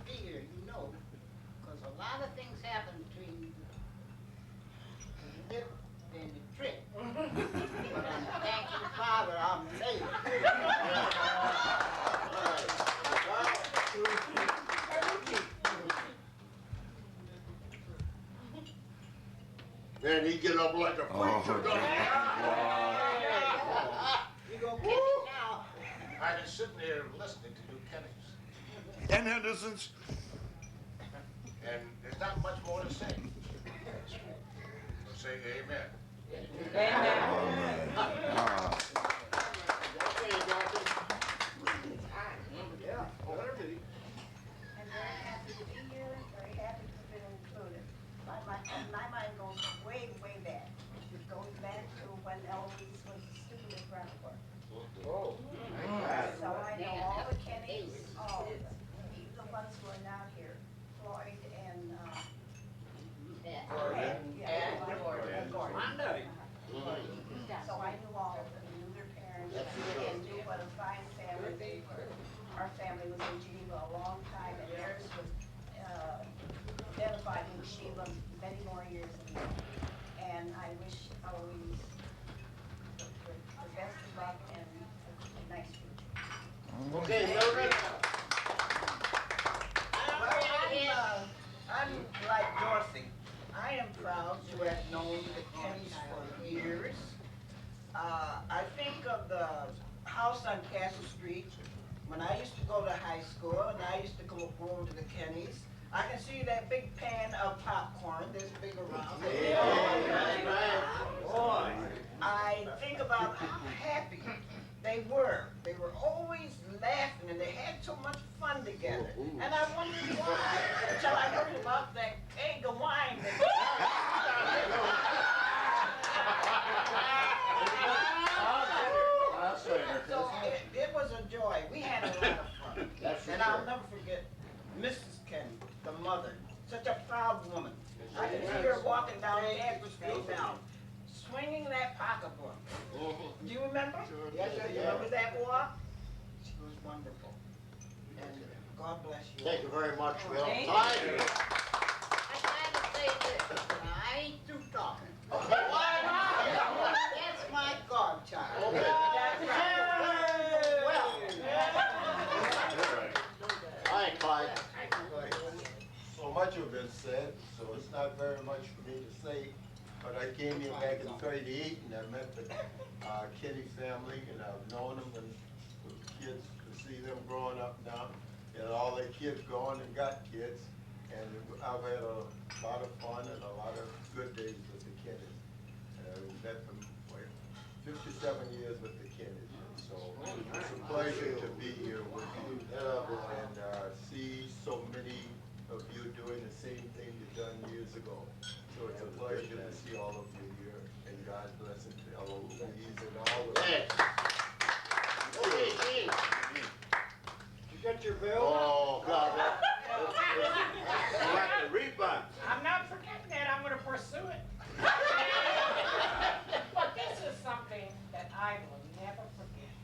be here, you know, because a lot of things happen between the lip and the trick. But I'm thanking the Father, I'm saved. Man, he get up like a preacher. You gonna get it now? I've been sitting here listening to you Kennys, And Henderson's. and there's not much more to say. So say amen. I'm very happy to be here, very happy to have been included. My mind goes way, way back. It goes back to when Eloise was a student at Brentford. Oh. So I know all the Kennys, all of them, even the ones who are not here, Floyd and, Gordon. So I knew all of them, knew their parents, and knew what a fine family they were. Our family was in Geneva a long time, and theirs was identified in Geneva many more years than me. And I wish Eloise the best of luck and a nice future. Okay, Mildred. I'm like Dorothy. I am proud to have known the Kennys for years. I think of the house on Castle Street when I used to go to high school and I used to go over to the Kennys. I can see that big pan of popcorn that's big around. Boy, I think about how happy they were. They were always laughing and they had so much fun together. And I wondered why until I heard about that egg of wine. So it was a joy. We had a lot of fun. And I'll never forget Mrs. Kenny, the mother, such a proud woman. I can see her walking down Castle Street now, swinging that pocketbook. Do you remember? Yes, sir. You remember that walk? She was wonderful. And God bless you. Thank you very much, Will. Thank I gotta say this, I ain't through talking. That's my godchild. That's right. Well, All right, Clyde. So much has been said, so it's not very much for me to say. But I came here back in '38 and I met the Kenny family, and I've known them when the kids, to see them growing up now, and all their kids growing and got kids. And I've had a lot of fun and a lot of good days with the Kennys. We met them for 57 years with the Kennys. So it's a pleasure to be here with you and see so many of you doing the same thing you've done years ago. So it's a pleasure to see all of you here, and God bless and Eloise and all of you. Okay, Gene. You got your bill? Oh, God. You have to rebut. I'm not forgetting that. I'm going to pursue it. But this is something that I will never forget.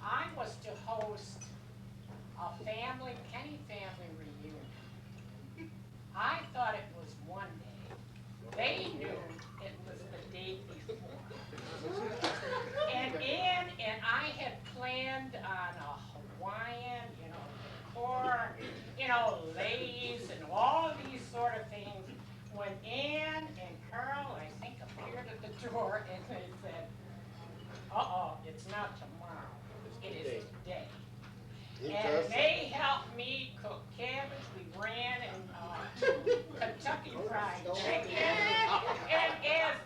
I was to host a Kenny family reunion. I thought it was one day. They knew it was the day before. And Ann and I had planned on a Hawaiian, decor, lace and all of these sort of things. When Ann and Carl, I think, appeared at the door and they said, it's not tomorrow, it is today. And they helped me cook cabbage. We ran and Kentucky Fried Chicken. And as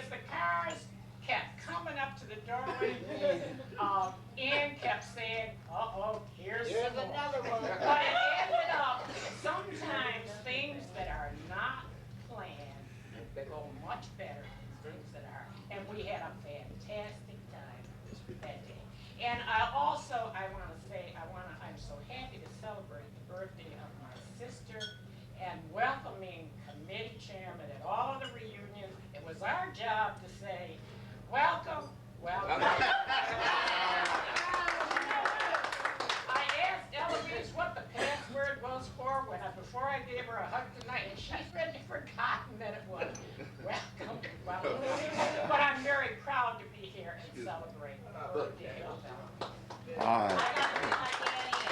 the cars kept coming up to the doorway, Ann kept saying, here's another one. But it ended up, sometimes things that are not planned go much better than things that are. And we had a fantastic time that day. And I want to say, I'm so happy to celebrate the birthday of my sister and welcoming committee chairman at all of the reunions. It was our job to say, welcome, welcome. I asked Eloise what the password those for before I gave her a hug tonight, and she's really forgotten that it was welcome. But I'm very proud to be here and celebrate birthday of them. All right. I got to be my Danny in.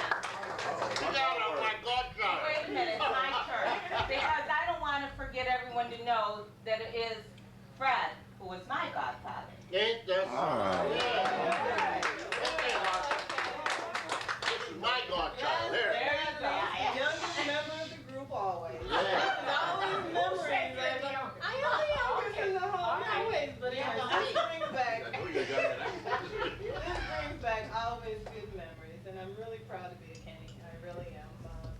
You got on my godchild. Wait a minute, it's my turn. Because I don't want to forget everyone to know that it is Fred, who is my godfather. Ain't that All right. Yeah. This is my godchild. Here. There you go. Youngest member of the group always. Yeah. Always memories. I am the youngest in the home always, but anyway, this brings back, this brings back always good memories, and I'm really proud to be a Kenny. I really am.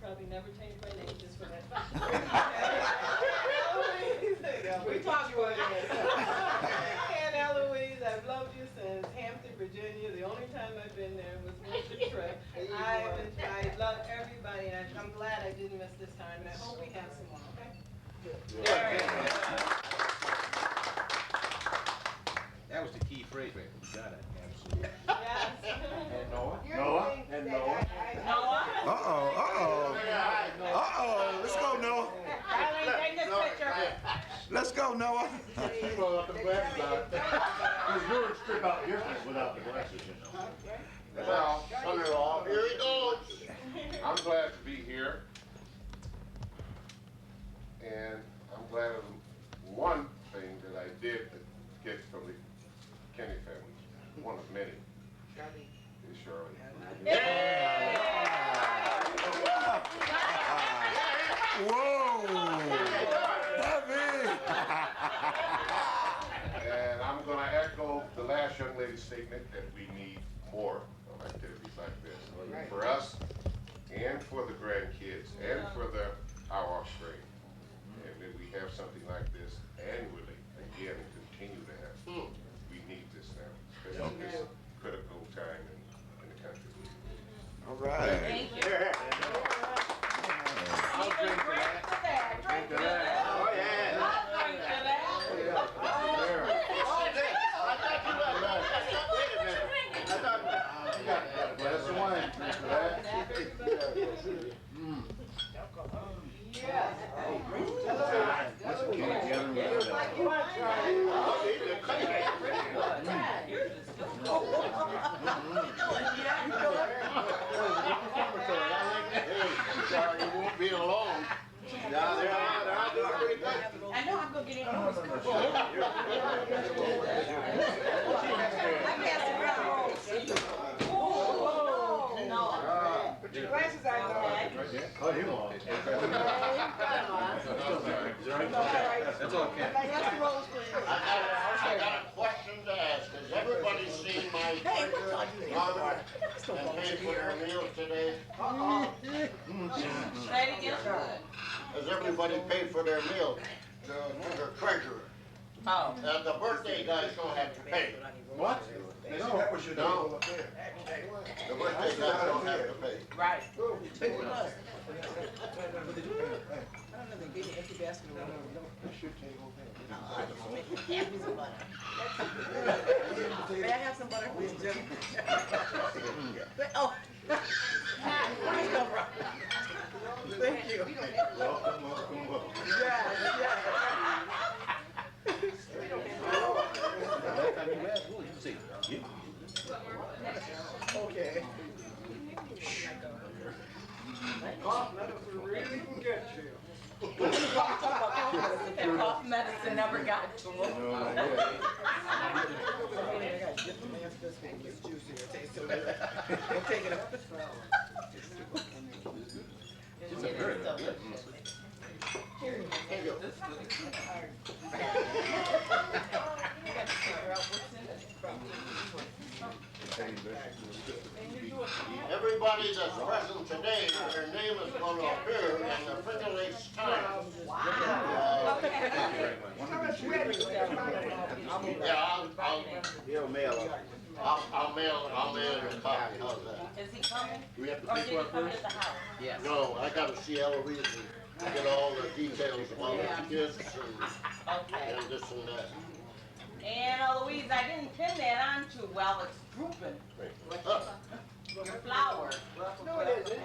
Probably never change my name just for that. We talked about it. And Eloise, I've loved you since Hampton, Virginia. The only time I've been there was once a trip. I love everybody, and I'm glad I didn't miss this time, and I hope we have some more, okay? That was the key phrase right there. You got it. Absolutely. Yes. And Noah? Noah? And Noah? Uh-oh. Let's go, Noah. Eileen, take this picture. Let's go, Noah. Well, the glasses on. His words strip out different without the glasses, you know. Well, Son-in-law, here he goes. I'm glad to be here. And I'm glad of one thing that I did get from the Kenny family. One of many. Is Shirley. Whoa. Heavy. And I'm going to echo the last young lady's statement that we need more of activities like this. For us, and for the grandkids, and for our offspring. And that we have something like this annually, again, continue to have. We need this now, especially at this critical time in the country. All right. Thank you. I'll drink to that. Drink to that. Oh, yeah. I'll drink to that. I thought, you got a glass of wine. Drink to that. Yes. Sorry, you won't be alone. Now they're doing pretty good. I know I'm going to get in. I passed it around. No. Put your glasses on, Noah. Oh, you won't. That's okay. I got a question to ask. Has everybody seen my mother and paid for her meals today? Try to get good. Has everybody paid for their meals? The treasurer. Oh. And the birthday guys don't have to pay. What? No, that was your No. up there. The birthday guys don't have to pay. Right. May I have some butter, please, Jim? Oh. Thank you. Welcome. Yes, yes. Okay. Cough medicine really will get you. Cough medicine never got to him. It's juicy, it tastes so good. Don't take it up. Everybody that's present today, their name is going to appear in the Finger Lakes Times. Yeah, I'll mail a copy. How's that? Is he coming? Do we have to Or pay did for he it come first? to the house? Yes. No, I gotta see Eloise and get all the details about the kids and Okay. this and that. And Eloise, I didn't pin that on too well. It's drooping. Your flower. No, it isn't.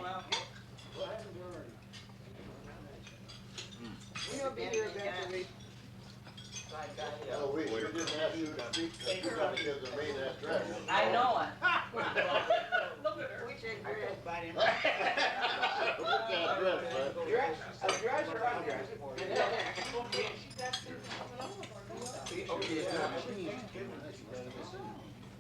He'll be here eventually. Oh, we didn't ask you to speak, because you gotta give the main address. I know it. Look at her. We should dress by him. What's the address, man? Address or undress?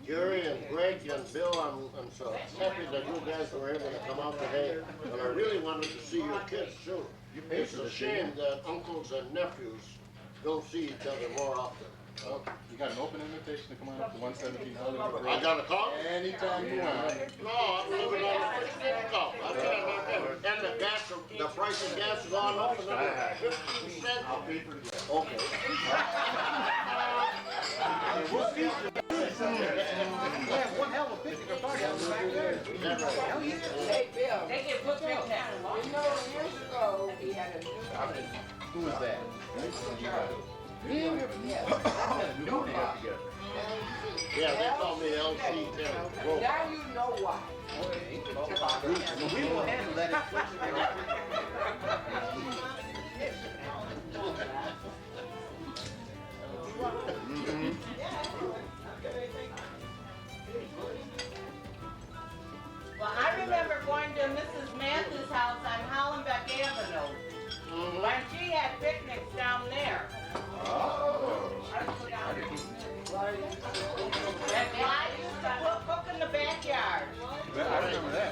Gary and Greg and Bill, I'm so happy that you guys were able to come out today, and I really wanted to see your kids too. It's a shame that uncles and nephews don't see each other more often. You got an open invitation to come on up to 117 Hollywood I Road. got a call? Anytime you want. No, I'm living on the 15th call. I can't knock that. And the gas, the price of gas has gone up another 50%. I'll pay for the gas. Okay. One hell of a picnic party out the backyard. Hey, Bill. They get put drink now. You know, years ago, he had a new company. Who is that? Yeah. Yeah, they call me LC Terry. Now you know why. We will handle that. Well, I remember going to Mrs. Matthews' house on Hollenbeck Avenue. When she had picnics down there. And I used to cook in the backyard. I remember that.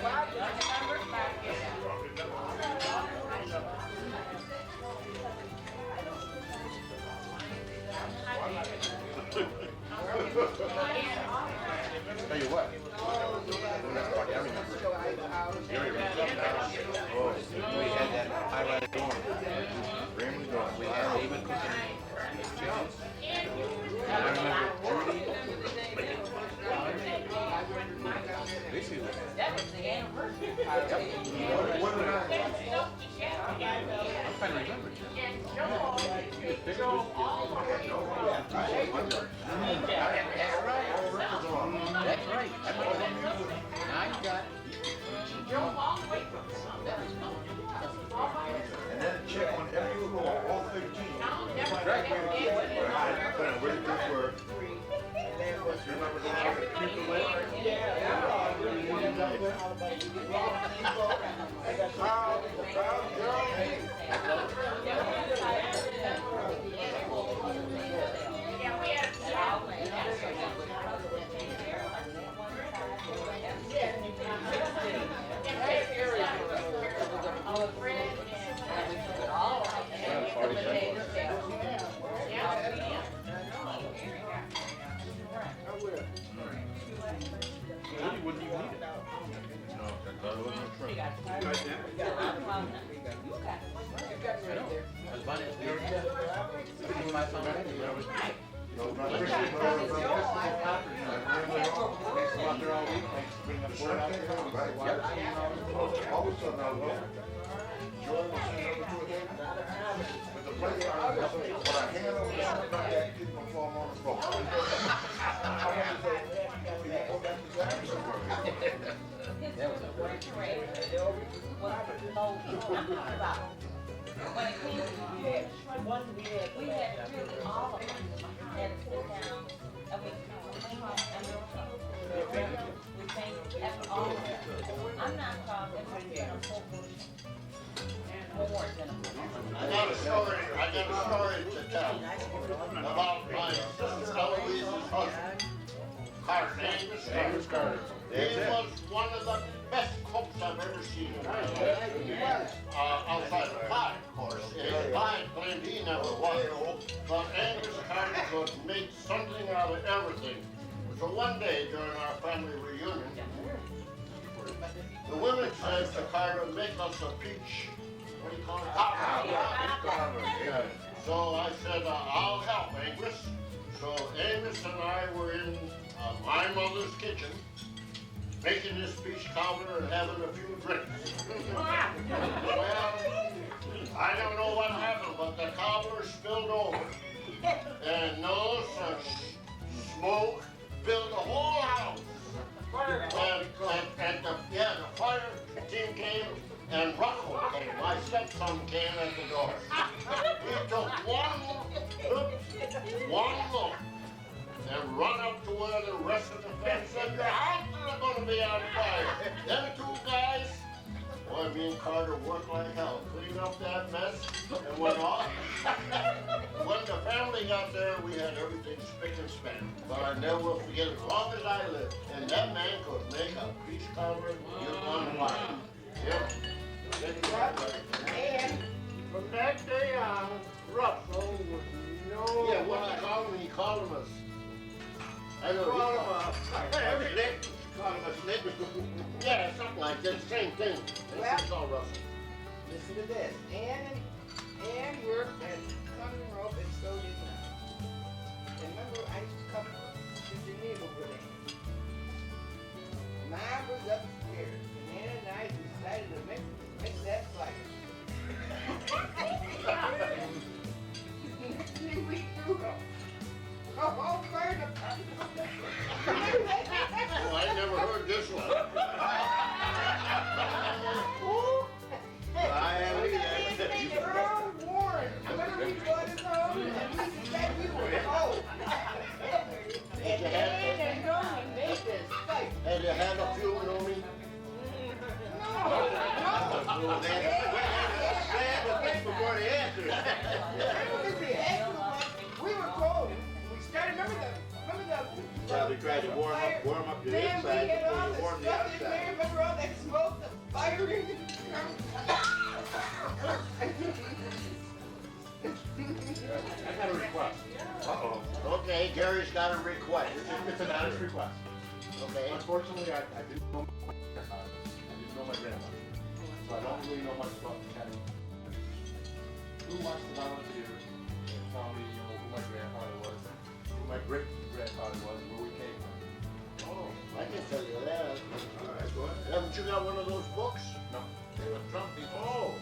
Tell you what. That's party I remember. Gary remembers. Oh, we had that high-rise dorm. Graham dorm. We had David cooking chickens. And I remember Judy. Basically, That was the anniversary party. I'm trying to remember. That's right. Now you got. And then check on every floor, all 13. Right. Where did this work? Remember the people went? You wouldn't even need it. No, that wasn't a trunk. I know. I was buying it. We couldn't even buy something ready. Out there all week, bring up board out there. All of a sudden, I was Joy was saying over to it. But the place I was, when I hand over the shot, that kid gonna fall on the floor. I want to say, oh, that's exactly what That was a great parade. When it came to fish, we had really all of us had to sit down and we cleaned up and we painted after all of that. I'm not talking more than a I got a story to tell about my sister Eloise's husband, Carter, Amos Carter. He was one of the best cooks I've ever seen in my life. Outside of pie, of course. Pie claimed he never was. But Amos Carter could make something out of everything. So one day during our family reunion, the women said to Carter, make us a peach. What do you call it? So I said, I'll help, Amos. So Amos and I were in my mother's kitchen, making this peach cobbler and having a few drinks. Well, I don't know what happened, but the cobbler spilled over. And no such smoke filled the whole house. And the fire team came and Rocco came. My stepson came at the door. He Carter worked like hell, cleaned up that mess and went off. When the family got there, we had everything spick and span. But I never will forget as long as I live. And that man could make a peach cobbler on fire. Yep. And from that day on, Russell was no. Yeah, what did he call him? He called him a. I know. He Called him called a snake. Called him a snake. Yeah, something like that. Same thing. Well- That's what called Russell. Listen to this. Ann worked at Cutting Rope and so did I. Remember, I used to come to Geneva with Ann. Mine was upstairs, and Ann and I decided to make that fire. Next thing we do, a whole burn of Oh, I never heard this one. I am either. Earl Warren, remember we bought his home and we said we were cold. And Ann and Norman made this fight. Had you had a few, Nomi? No. They had to think before they answered. We were cold. We started, remember the Probably tried to warm up the man, we inside had all before you the warm the stuff in there, outside. remember all that smoke, the fire in the I got a request. Uh-oh. Okay, Gary's got a request. It's an honest request. Okay. Unfortunately, I didn't know my grandfather. I didn't know my grandmother. So I don't really know much about the county. Who wants to volunteer and tell me, who my grandfather was, who my great-grandfather was, and where we came from? Oh, I can tell you that. All right, go ahead. Haven't you got one of those books? No. They were Trump people. Oh.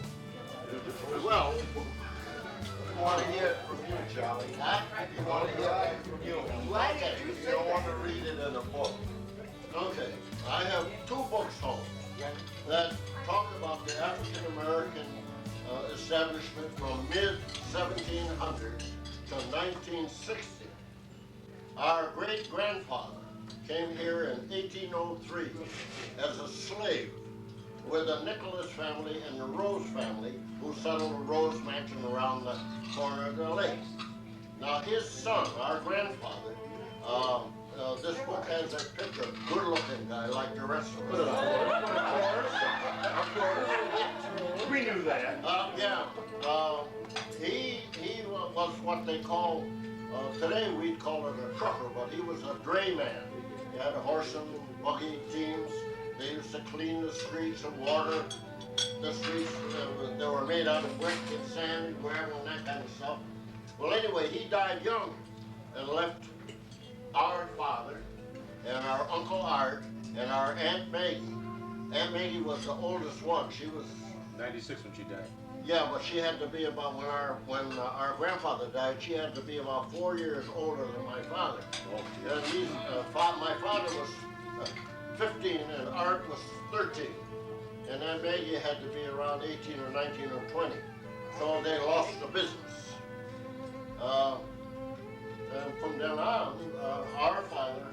Well, I want to hear it from you, Charlie. huh? I want to hear it from you. Why did you You don't want to read it in a book. Okay, I have two books home that talk about the African American establishment from mid-1700s to 1960. Our great-grandfather came here in 1803 as a slave with the Nicholas family and the Rose family, who settled the Rose Mansion around the corner of the lake. Now his son, our grandfather, this book has a picture, good-looking guy like the rest of us. Of course. We knew that. Yeah, he was what they call, today we'd call it a trucker, but he was a drayman. He had a horse and buggy teams. They used to clean the streets and water the streets. They were made out of brick and sand and gravel and that kind of stuff. Well, anyway, he died young and left our father and our Uncle Art and our Aunt Maggie. Aunt Maggie was the oldest one. She was 96 when she died. yeah, but she had to be about when our grandfather died. She had to be about 4 years older than my father. And my father was 15 and Art was 13, and then Maggie had to be around 18 or 19 or 20. So they lost the business. And from then on, our father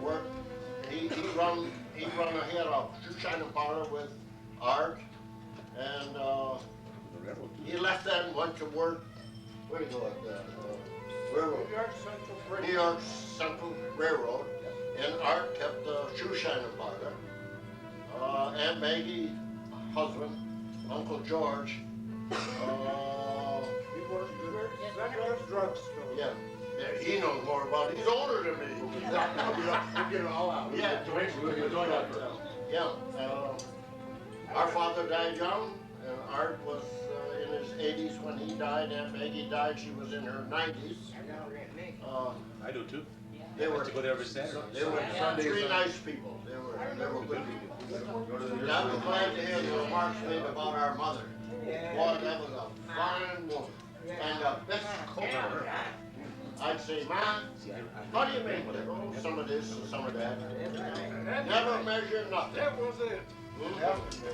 worked. He had a shoe shining parlor with Art, and he left that and went to work. Where did he go at railroad? New York Central Railroad, and Art kept the shoe shining parlor. Aunt Maggie, husband, Uncle George. Senator's drugstore. Yeah, he knows more about it. He's older than me. We'll get it all out. Yeah. We'll get a joint effort. Yeah. Our father died young, and Art was in his 80s when he died. Aunt Maggie died, she was in her 90s. I do too. They I were have to go there every Saturday. They were three nice people. They were good people. I was glad to hear the remarks made about our mother. Boy, that was a fine woman. And the best cook ever. I'd say, Ma, how do you make it? Oh, some of this and some of that. Never measure nothing. That was it.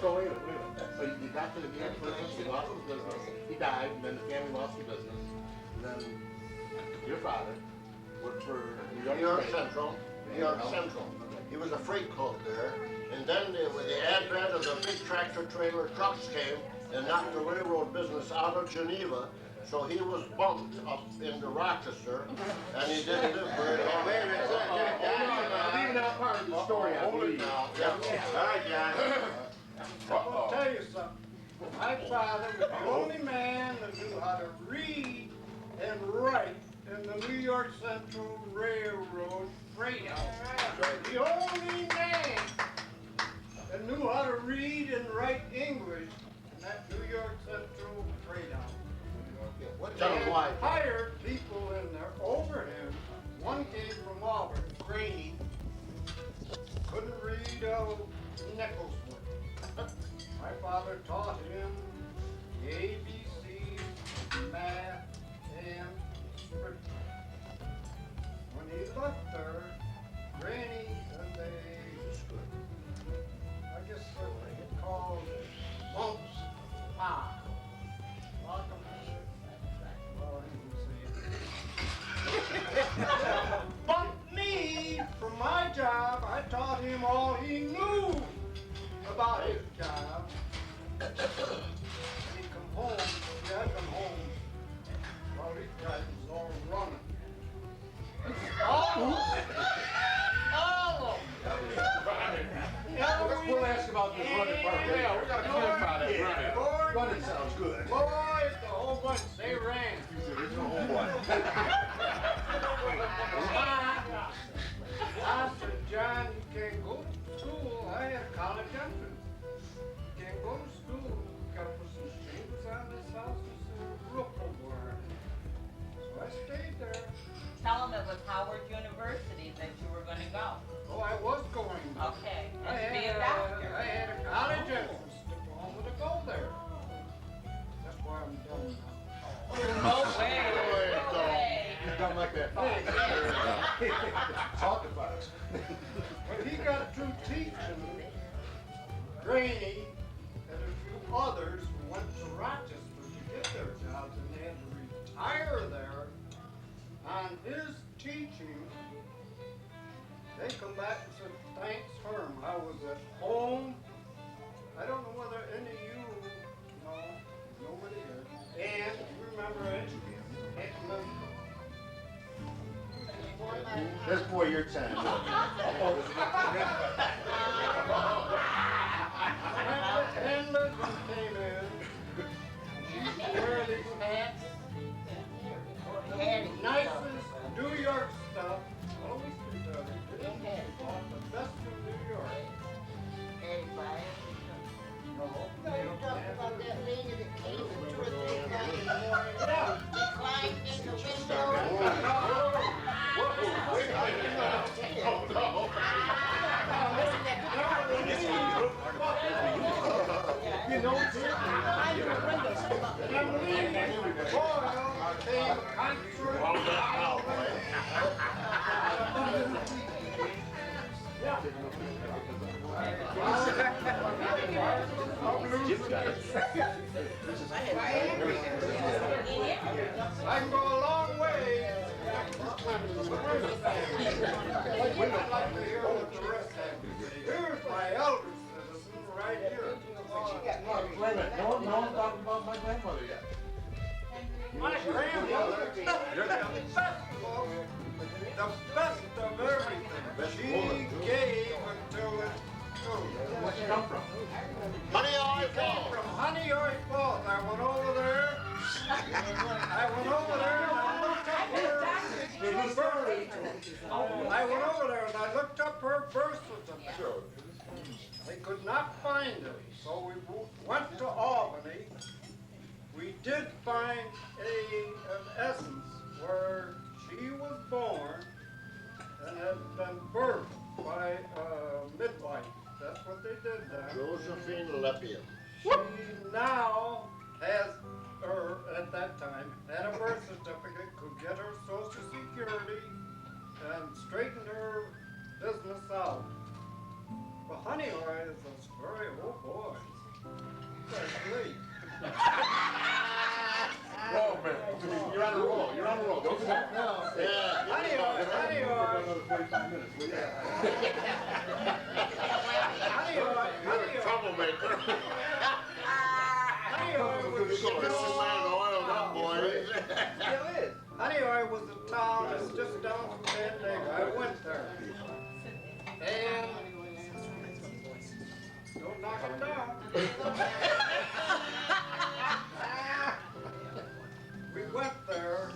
So wait a minute. So you got to the game person, he lost his business, he died, and then the family lost the business. And then your father worked for New York Central. New York Central. He was a freight coat there. And then with the advent of the big tractor trailer trucks came and knocked the railroad business out of Geneva. So he was bumped up into Rochester, and he didn't live very long. Wait a minute, Leaving out part of the story, I believe. Now, yeah. All right, John. I'm gonna tell you something. My father was the only man that knew how to read and write in the New York Central Railroad freight house. The only man that knew how to read and write English in that New York Central freight house. Tell him why. Hired people in there over him. One came from Auburn, Graney. Couldn't read Nichols work. My father taught him the ABCs, math, and script. When he left there, Granny and I guess they called bumps pie. Bumped me from my job. I taught him all he knew about his job. When he come home, I come home while his guys was all running. All of them. We'll ask about this running part. Yeah, we gotta clarify that running. Running sounds good. Boys, the whole bunch, they ran. I said, John, you can't go to school. I had a college entrance. You can't go to school. You gotta put some shingles on this house and some roof over it. So I stayed there. Tell them it was Howard University that you were gonna go. Oh, I was going. Okay, I and be a had doctor. a college entrance diploma to go there. That's why I'm done now. No way, no way. He's done like that. Talk about it. When he got through teaching, Graney and a few others went to Rochester to get their jobs, and they had to retire there on his teaching. They come back and said, thanks, Herm, I was at home. I don't know whether any of you know, nobody here. And you remember it? That's for your time. And Leslie came in. She wore these hats. Nicest New York stuff. Always do that. The best of New York. No, you talking about that lady that came at 2 or 3 o'clock in the morning, climbed in the window. You know, behind your window, I can go a long way. I'd like to hear what the rest have to say. Here's my elder citizen right here. Wait a minute, no one talked about my grandmother yet. My grandmother, the best of everything. She gave until it took. Where'd she come from? Honey, I She came fall. from Honey Oil Falls. I went over there and I looked up her birth. I went over there and I looked up her birth certificate. They could not find it, so we went to Albany. We did find an essence where she was born and had been birthed by a midwife. That's what they did there. Josephine Lepia. She now has, or at that time, had a birth certificate, could get her Social Security, and straightened her business out. But Honey Oil is a very, oh boy, that's great. Whoa, man. You're on a roll. You're on a roll. Don't Yeah, Honey Oil. Another 45 minutes, will you? just down from San Diego. I went there. And don't knock it down. We went there,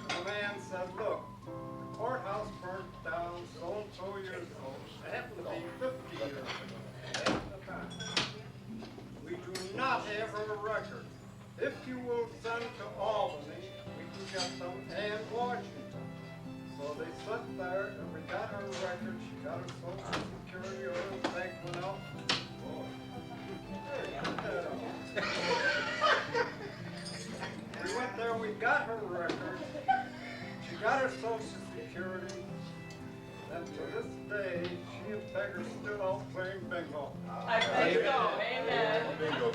and the man said, look, the courthouse burnt down so-and-so years ago. It happened to be 50 years ago. At the time. We do not have her record. If you will send to Albany, we can get them, and Washington. So they sat there, and we got her record. She got her social security, or her bank went out. We went there, we got her record. She got her social security. And to this day, she and Pegger still out playing bingo. I think so, amen. Bingo.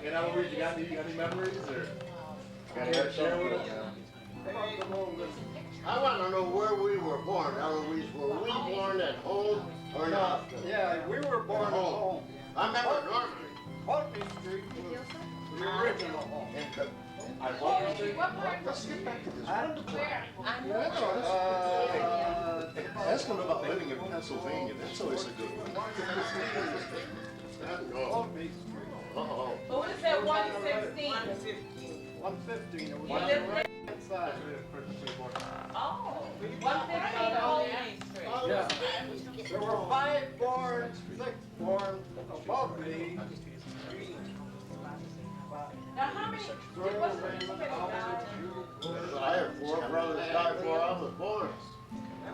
And Eloise, you got any memories or? Got to share with us? I want to know where we were born, Eloise. Were we born at home or not? Yeah, we were born at home. I remember Norman. Putney Street was the original home. Let's get back to this. Ask him about living in Pennsylvania. That's always a good one. Putney Street. Uh-oh. Who is that 116? 115. It was You on live the there? right side. Oh, 115 Old Main Street. Yeah. There were 5 born, 6 born above me. Now how many, what's the name of I have 4 brothers died before I was born.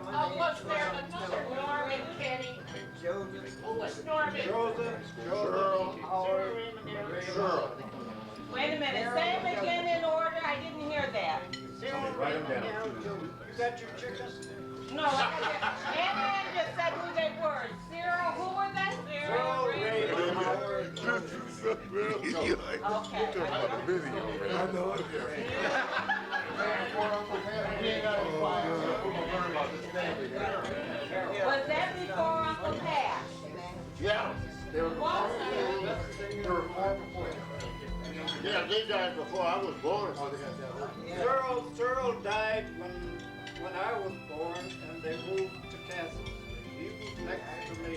Was there another Norman Kenny? Who was Norman? Joseph, Cheryl, Howard, Cheryl. Wait a minute, say them again in order, I didn't hear that. Write them down. You got your chickens? No, I got and then just said who they were. Cyril, who were they? Cheryl, Ray, Howard. Okay. I know it. Was that before Uncle Pat? Yeah. There were What? 4 before. Yeah, they died before I was born. Cyril died when I was born, and they moved to Castle Street. He was next to me.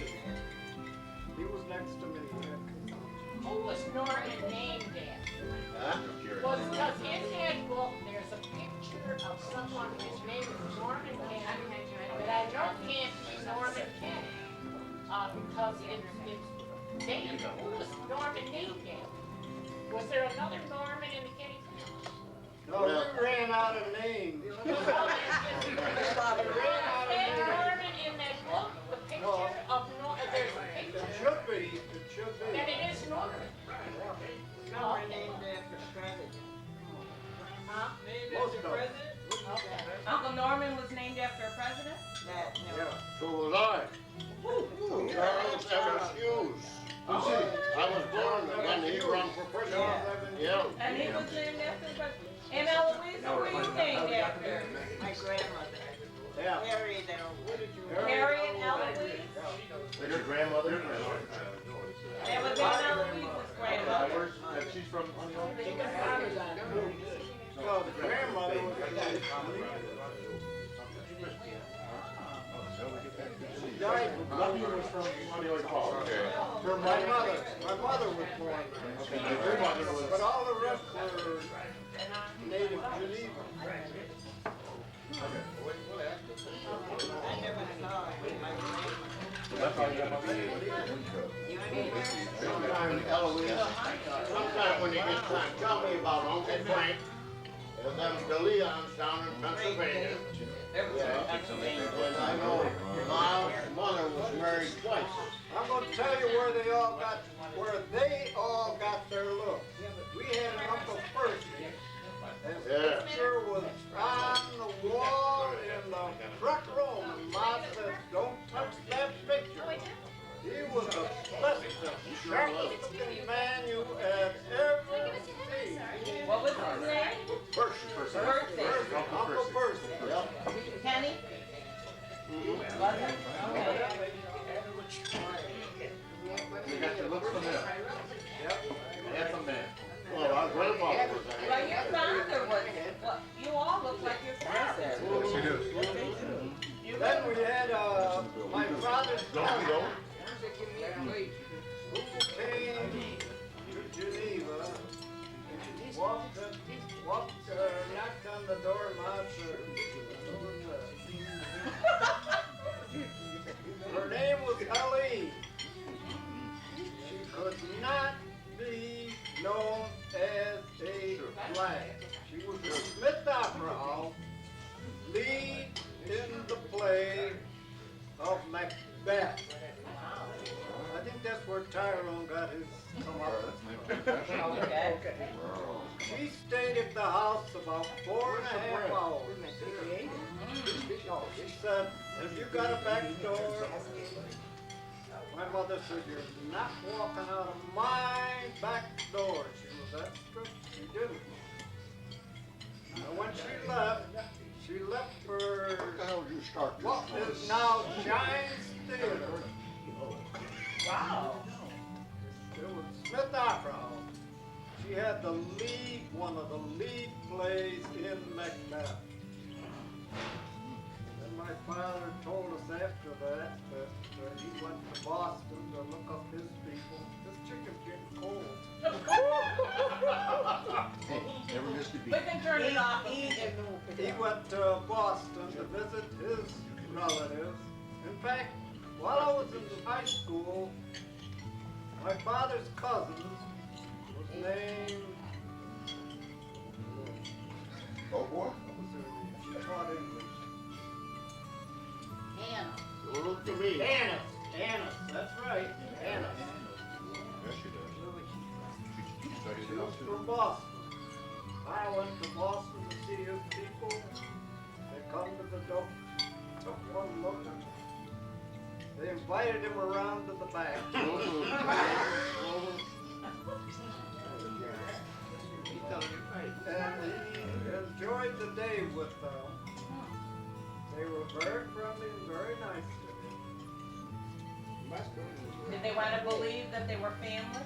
He was next to me. Who was Norman named Huh? after? Well, because in that book, there's a picture of someone whose name is Norman Kenny, but I know can't be Norman Kenny, because it's named, who was Norman named after? Was there another Norman in the Kenny family? No, we ran out of names. We ran out of And names. Norman in that book, the picture of Norman, there's a It picture, should be, it should then be. it is Norman. Norman named after president. Huh? Most of them. Okay. Uncle Norman was named after a president? That, no. Yeah. So was I. Charles Evans Hughes. I was born when he ran for president. Yeah. And he was named after the president. And Eloise, who were you named after? My grandmother. Yeah. Harriet Eloise. Harriet Eloise? Like your grandmother? That was Aunt Eloise's grandmother. That she's from Honeyland? No, the grandmother was she died. Nothing was from Honeyland Park. Okay. My mother was born there. Okay, your mother was. But all the rest were native Geneva. I never saw it. That's how you got my name. Sometime, Eloise, sometime when you get time, tell me about Uncle Frank and them the Leons down in Pennsylvania. Yeah. And I know my mother was married twice. I'm gonna tell you where they all got their look. We had an Uncle Percy. His Yeah. picture was on the wall in the front room, and Ma said, "Don't touch that picture." He was the best, sharpest looking man you had ever seen. What was his name? Percy. Percy. Uncle Percy. Yep. Kenny? Was it? Okay. You got your looks from there. Yep. And from there. Well, our grandfather was a Well, your father was, well, you all look like your father. play of Macbeth. I think that's where Tyrone got his come up. Okay. She stayed at the house about 4.5 hours. She said, have you got a back door? My mother said, you're not walking out of my back door. She was that strict. She didn't. And when she left for What the hell did you start this what for? is now Giants Theater. Wow. It was Smith Opera House. She had the lead, one of the lead plays in Macbeth. And my father told us after that he went to Boston to look up his people. This chicken's getting cold. Hey, never missed a beat. We can turn it off. He went to Boston to visit his relatives. In fact, while I was in high school, my father's cousin was named, Oh, boy. what was her name? She taught English. Hannah. Don't look to me. Anna, that's right, Anna. Yes, she does. She studied She it was out too. from Boston. I went to Boston to see his people. They come to the door, took one look. They invited him around to the back. And he enjoyed the day with them. They were very friendly and very nice to him. Did they want to believe that they were family?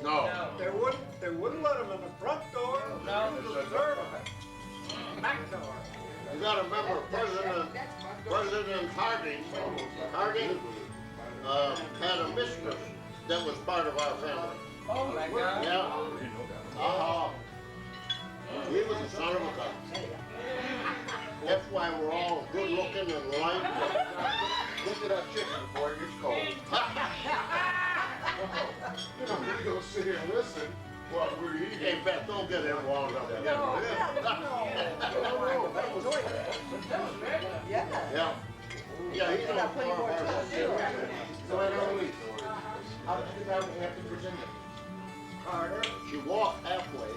No. They wouldn't let him in the front door. No. He was a servant. Back door. You gotta remember President Harding had a mistress that was part of our family. Oh my God. Yeah. He was a son of a gun. That's why we're all good looking and light. Look at that chicken before it gets cold. You know, we're gonna sit here and listen while we're eating. Hey, Beth, don't get him wound up again. Yeah. Yeah, he's on plenty more time. So I don't leave. How did you get out of Hampton, Virginia? Carter. She walked halfway.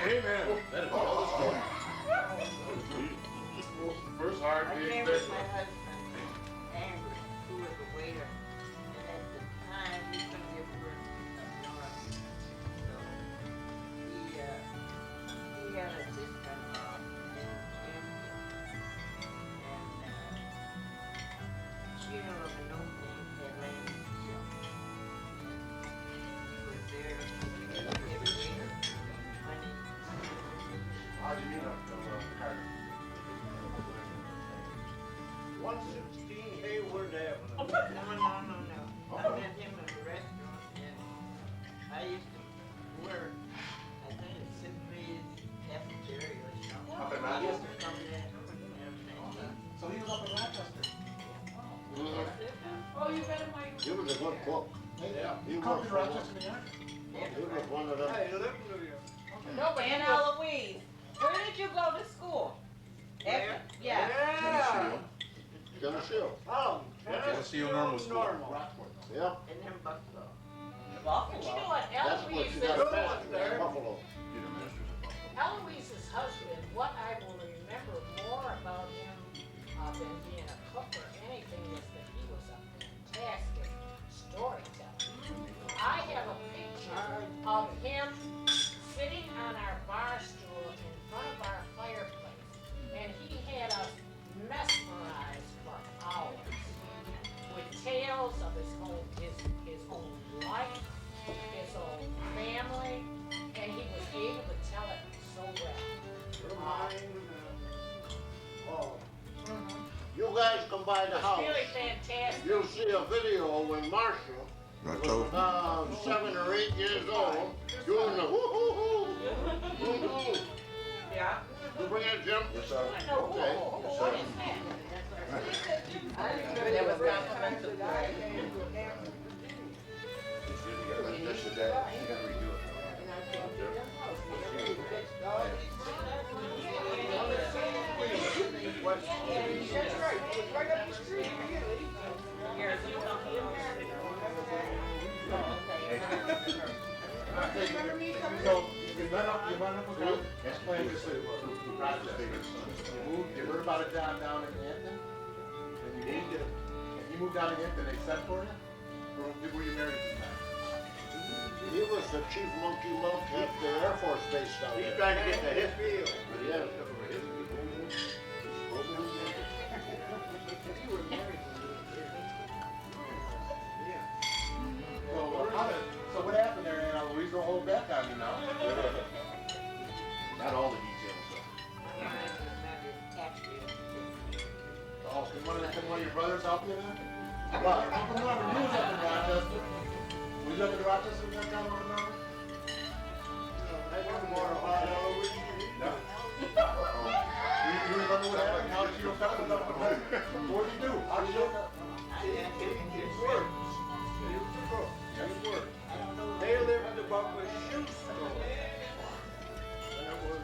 Amen. That is all the story. First hard I day came in with business. my husband, Andrew, who was a waiter, and at the time, he couldn't give birth up north. So, he had a sister-in-law named Cynthia, and, she had an opening at Land's Shop. He was there, he was a waiter, 20. How do you mean up Carter? 116 Hayward Avenue. No. I met him in a restaurant, and I used to work, I think it's Symphony's cafeteria or something. Up in He used Rochester? to come in and everything. So he was up in Rochester. Oh, you better my. He was a good cook. Yeah. He You come worked to for Rochester, New York? He was one of them. Hey, live in New York. No, but And Eloise, where did you go to school? Where? Yeah. Yeah. Geneseo. Oh, Geneseo Normal School. Yeah. And then Buffalo. But you know Buffalo. what, That's what Eloise you is, got past there. Buffalo. Eloise's husband, what I will remember more about him than being a cook or anything is that he was a fantastic storyteller. I have a picture of him sitting on our bar stool in front of our fireplace, and he had us mesmerized for hours with tales of his own life, his own family, and he was able to tell it so well. You guys come by the house. Really fantastic. You'll see a video when Marshall was 7 or 8 years old doing the woo-hoo-hoo. Woo-hoo. Yeah. You bring it, Jim? I know, Okay. what is that? There was complimentary. That's your dad. You gotta redo it. So you run up and down, explain this to Rochester. You heard about a job down in Hampton? And you moved down to Hampton, they sent for you? Or were you married at the time? He was the chief monkey monk at the Air Force Base down there. He's trying to get to his field. Yeah. So what happened there, Louise, don't hold back on me now. Not all the details, though. Oh, can one of your brothers help you then? Well, Uncle Norman, you was up in Rochester. Was you up in Rochester at that time, Uncle Norman? I don't want to hide all over. No. You remember what happened? How did you look up with Uncle Norman? What did you do? How did you look up? It works. It works. It works. They lived above a shoe store. And it was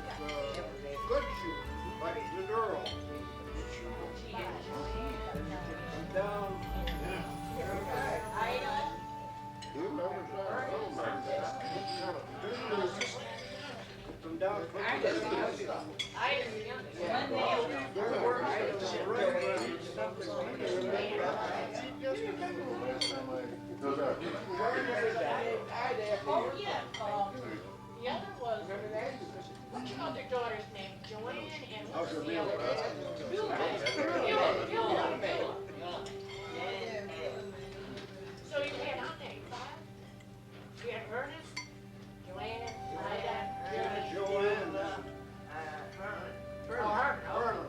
good shoes, but the girl. And down. You remember that? Oh my God. From down. Oh, yeah, the other was, what's your other daughter's name? Joanne and what's the other? Beulah. So you had how many? 5? You had Ernest, Joanne, Ida, Joanne. Herman.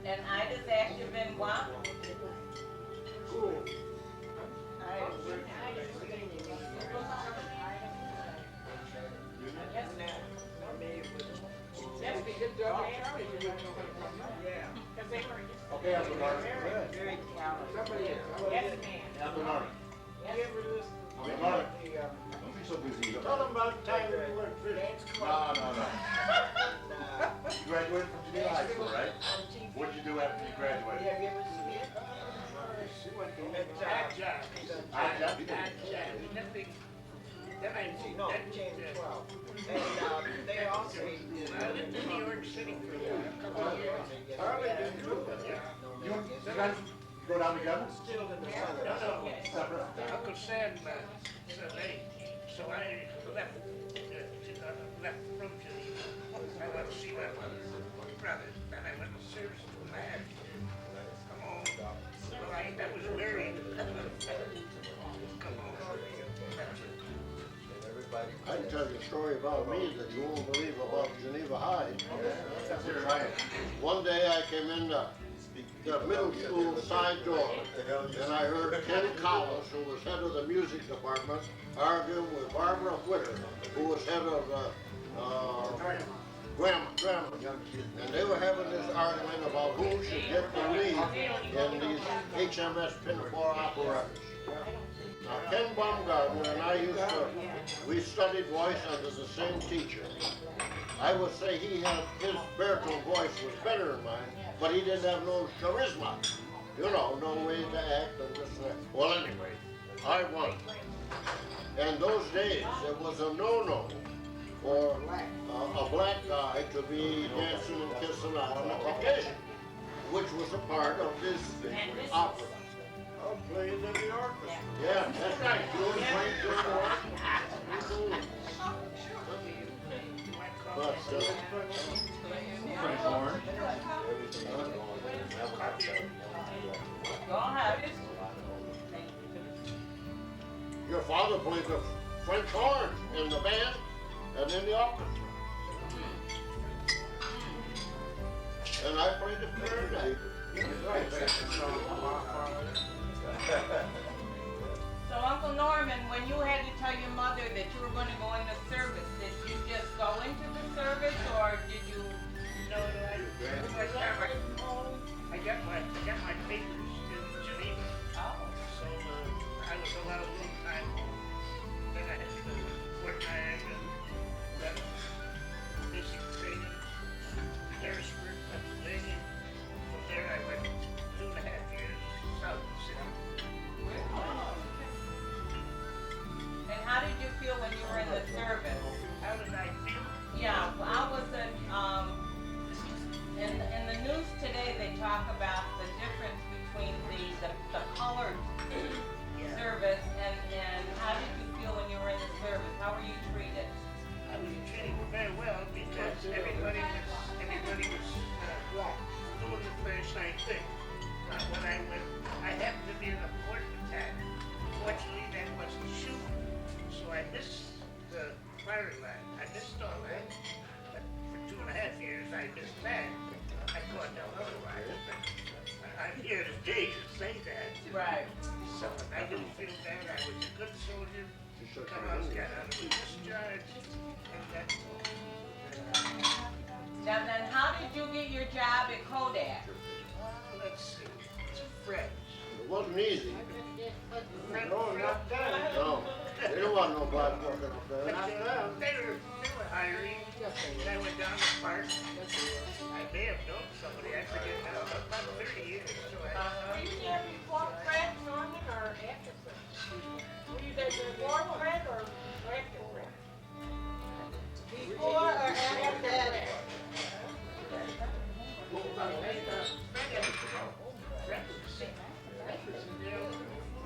And Ida's active in what? That's a good job. Okay, Uncle Norman. Very talented. Yes, ma'am. Uncle Norman. Yes. Uncle Norman. Don't be so busy. Tell them about the time we went fishing. No. You graduated from Geneva High School, right? What'd you do after you graduated? Have you ever seen it? She went to No, James 12. And they also did. I lived in New York City for a couple of years. You guys go down together? Still in the Separate? Uncle Sam said, hey, so I left from Geneva. I went to see my brothers, and I went to service to the man. Come on. Well, I was married. Come on. I can tell you a story about me that you won't believe about Geneva High. That's your right. One day I came in the middle school side door, and I heard Ken Collins, who was head of the music department, arguing with Barbara Whitter, who was head of grammar. And they were having this argument about who should get the lead in these HMS Pinafore operettas. Now, Ken Baumgartner and I we studied voice under the same teacher. I would say his baritone voice was better than mine, but he didn't have no charisma. You know, no way to act and this and that. Well, anyway, I won. And those days, it was a no-no for a black guy to be dancing and kissing on a Caucasian, which was a part of this opera. I'll play in the orchestra. Yeah, that's right. You were playing good work. But, Go ahead. your father played the French horn in the band and in the orchestra. And I played the clarinet. So Uncle Norman, when you had to tell your mother that you were going to go into service, did you just go into the service or did you? No, I got my papers in Geneva. Oh. So I was allowed a little time home. Then I had to work time and then basic training, Harrisburg, Pennsylvania. From there I went to Right. So I didn't feel bad. I was a good soldier. Come out, got out of discharge, and that. Now then, how did you get your job at Kodak? Let's see. It's friends. It wasn't easy. No, not that. No. They don't want nobody working up there. They were hiring, and I went down to the park. I may have known somebody, I forget now, about 30 years. So Were you there before Fred Norman or after Fred? Were you there before Fred or after Fred? Before or after Fred?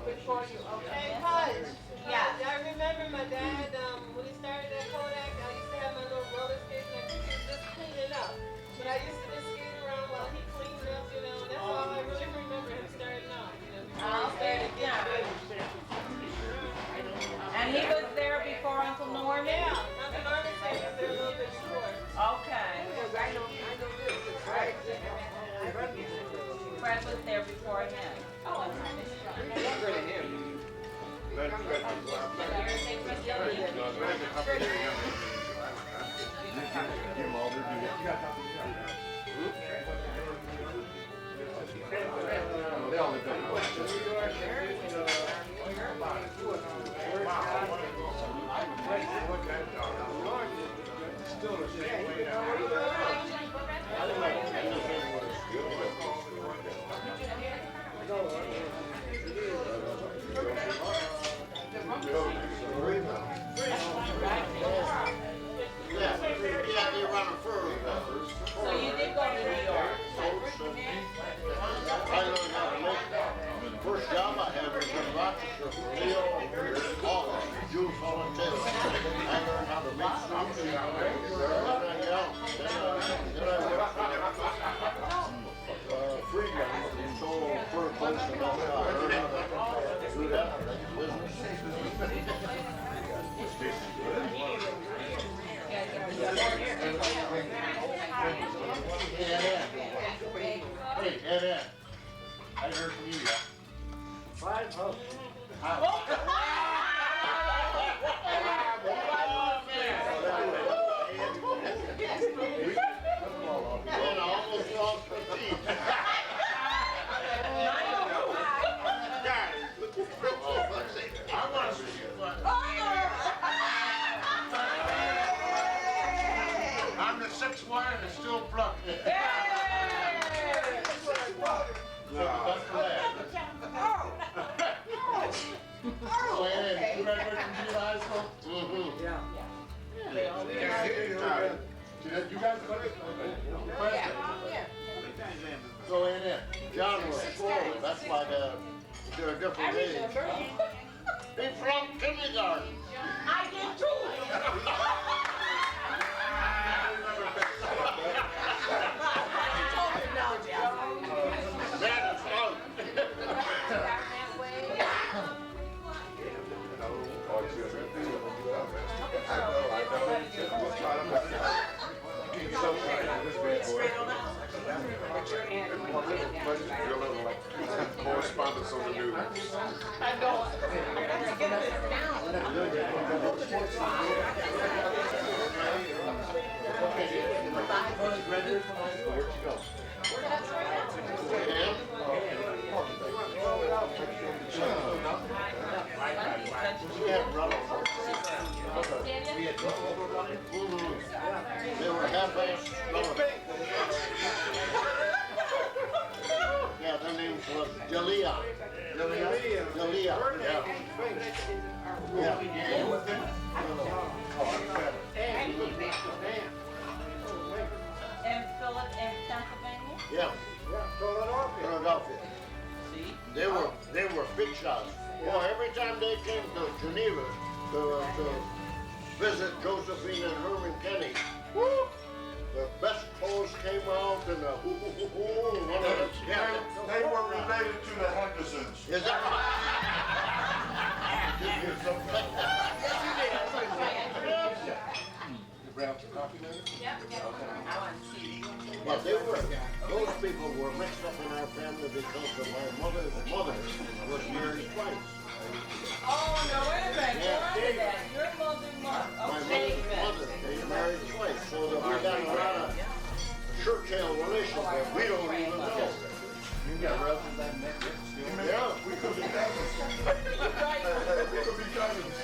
Before you, okay? Hey, Hodge. Yeah. I remember my dad, when he started at Kodak, I used to have my little roller skates and he was just cleaning up. But I used to just skate around while he cleaned up, you know, and that's all I really remember him starting out, you know. Okay, yeah. And he was there before Uncle Norman? Yeah, Uncle Norman said he was there a little bit before. Okay. I know this. Right. Fred was there before him. Oh, Younger than him. They all live in Still the same way Yeah, they run a furrow peppers. so you did go to New York? I learned how to make that. First job I had was in Rochester, Leo, all Jews volunteers. I learned how to make soup. Then I worked for Freedland, who sold fur coats and all that. I learned how to do that business. Hey, Ed, I heard from you, yeah? Five houses. And I almost lost my teeth. I want to see you. I'm the sixth one and it's still plugged. That's glad. So, Ed, you graduated from Vise High School? Mm-hmm. Yeah. You guys So, Ed, John was slow, that's why they're a different age. He's from kindergarten. I did too. That is fun. Correspondence on the news. I know. I got to get this down. Where'd you go? They were half-assed. Yeah, their names was Delia. Delia, yeah. In Pennsylvania? Yeah, Yeah, Philadelphia. Philadelphia. See? They were big shots. Well, every time they came to Geneva to visit Josephine and Herman Kenny, woo, the best clothes came out and the one of them. Yeah, They were related to the Hendersons. is that You bring out the coffee, man? I want to see. Yeah, they were. those people were mixed up in our family because of my mother's mother was married twice. Oh, no, wait a minute, Yeah, go on to David. that. Your mother, My oh, mother's David. mother, they married twice, so that we got a lot of shirt-tail relations that we don't even know. You got relatives I met with still? Yeah, we could be cousins. We could be cousins.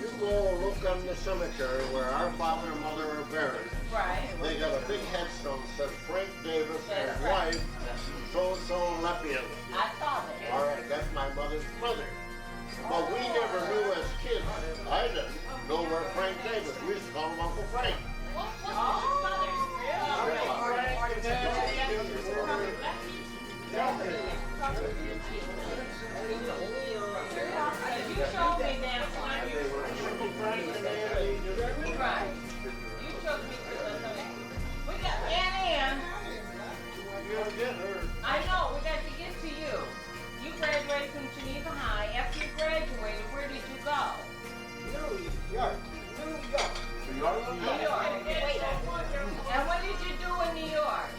You go look on the cemetery where our father and mother are buried. Right. They got a big headstone that says Frank Davis and That's his right. wife, so-and-so Leppian. I saw that. All right, that's my mother's brother. But we never knew as kids, I didn't know where Frank Davis, we used to call him Uncle Frank. You showed me that one. Right. You took me to the, we got Ann. I know, we got to get to you. You graduated from Geneva High. After you graduated, where did you go? New York. New York. And what did you do in New York?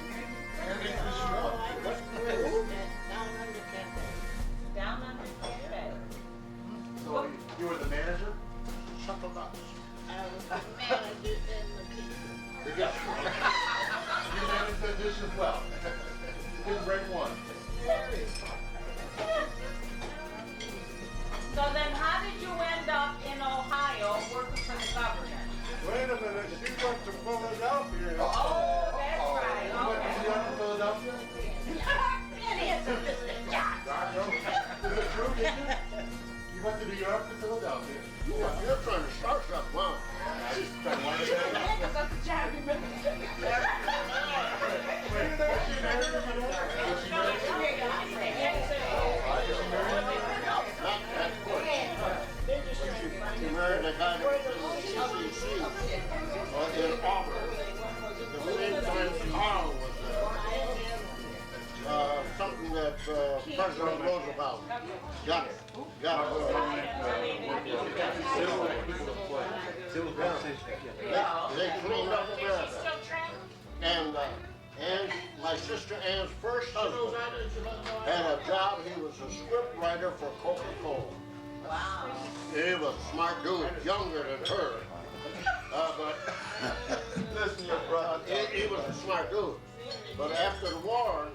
Down under Cafe. So you were the manager? Chuckle nuts. I was the manager in the kitchen. Yeah. You managed that dish as well. You didn't break one. So then how did you end up in Ohio working for the government? Wait a minute, she went to Philadelphia. Oh, that's right. You went to New York and Philadelphia? Is it true, did you? You went to New York and Philadelphia. You're trying to start something, huh? I was trying to wind it down. She married a guy that was in the CCC in Auburn. The same time Carl was there. Something that President Roosevelt got it. They cleaned up America. And my sister Ann's first husband had a job. He was a script writer for Coca-Cola. Wow. He was a smart dude, younger than her. But Listen, your brother. he was a smart dude. But after the war,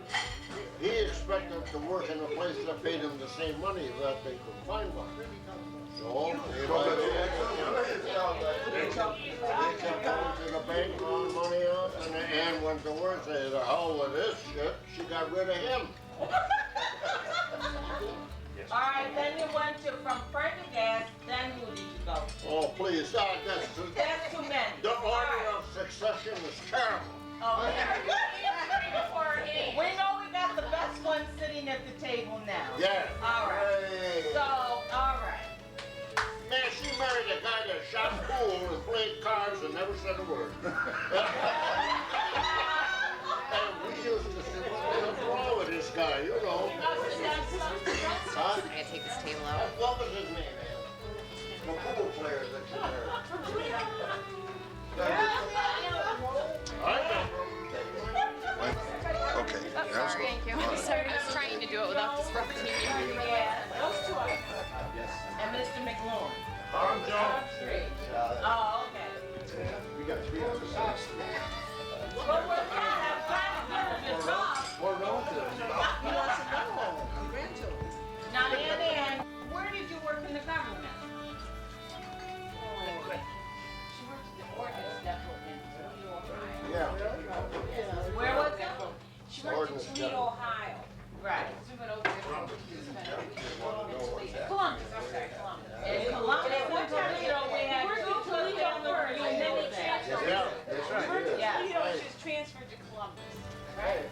he expected to work in a place that paid him the same money that they could find one. So they kept going to the bank, drawing money out, and Ann went to work and said, "Oh, with this shit," she got rid of him. All right, then you went to from Prendergast, then who did you go to? Oh, please, that's That's too many. the order of succession is terrible. Oh, we know we got the best one sitting at the table now. Yeah. All right. Hey. So, all right. Man, she married a guy that shot pool and played cards and never said a word. And we used to say, what's wrong with this guy, you know? Huh? I gotta take this table out. What was his name, man? The pool player that you married. I remember. Okay, that's good. Thank you. Sorry, I was trying to do it without disrupting you. Yeah, those two are. And Mr. McLaurin. I'm John. Oh, okay. We got 3 episodes. Well, we're trying to get to talk. More relatives. Now, Ann, where did you work in the government? She worked at the ordnance depot in Toledo, Ohio. Yeah. Where was it? She worked in Toledo, Ohio. Right. Columbus, I'm sorry, Columbus. In Columbus, in Toledo, we had two Toledo first, and then they transferred. Yeah, that's right. Yeah. Toledo just transferred to Columbus. Right.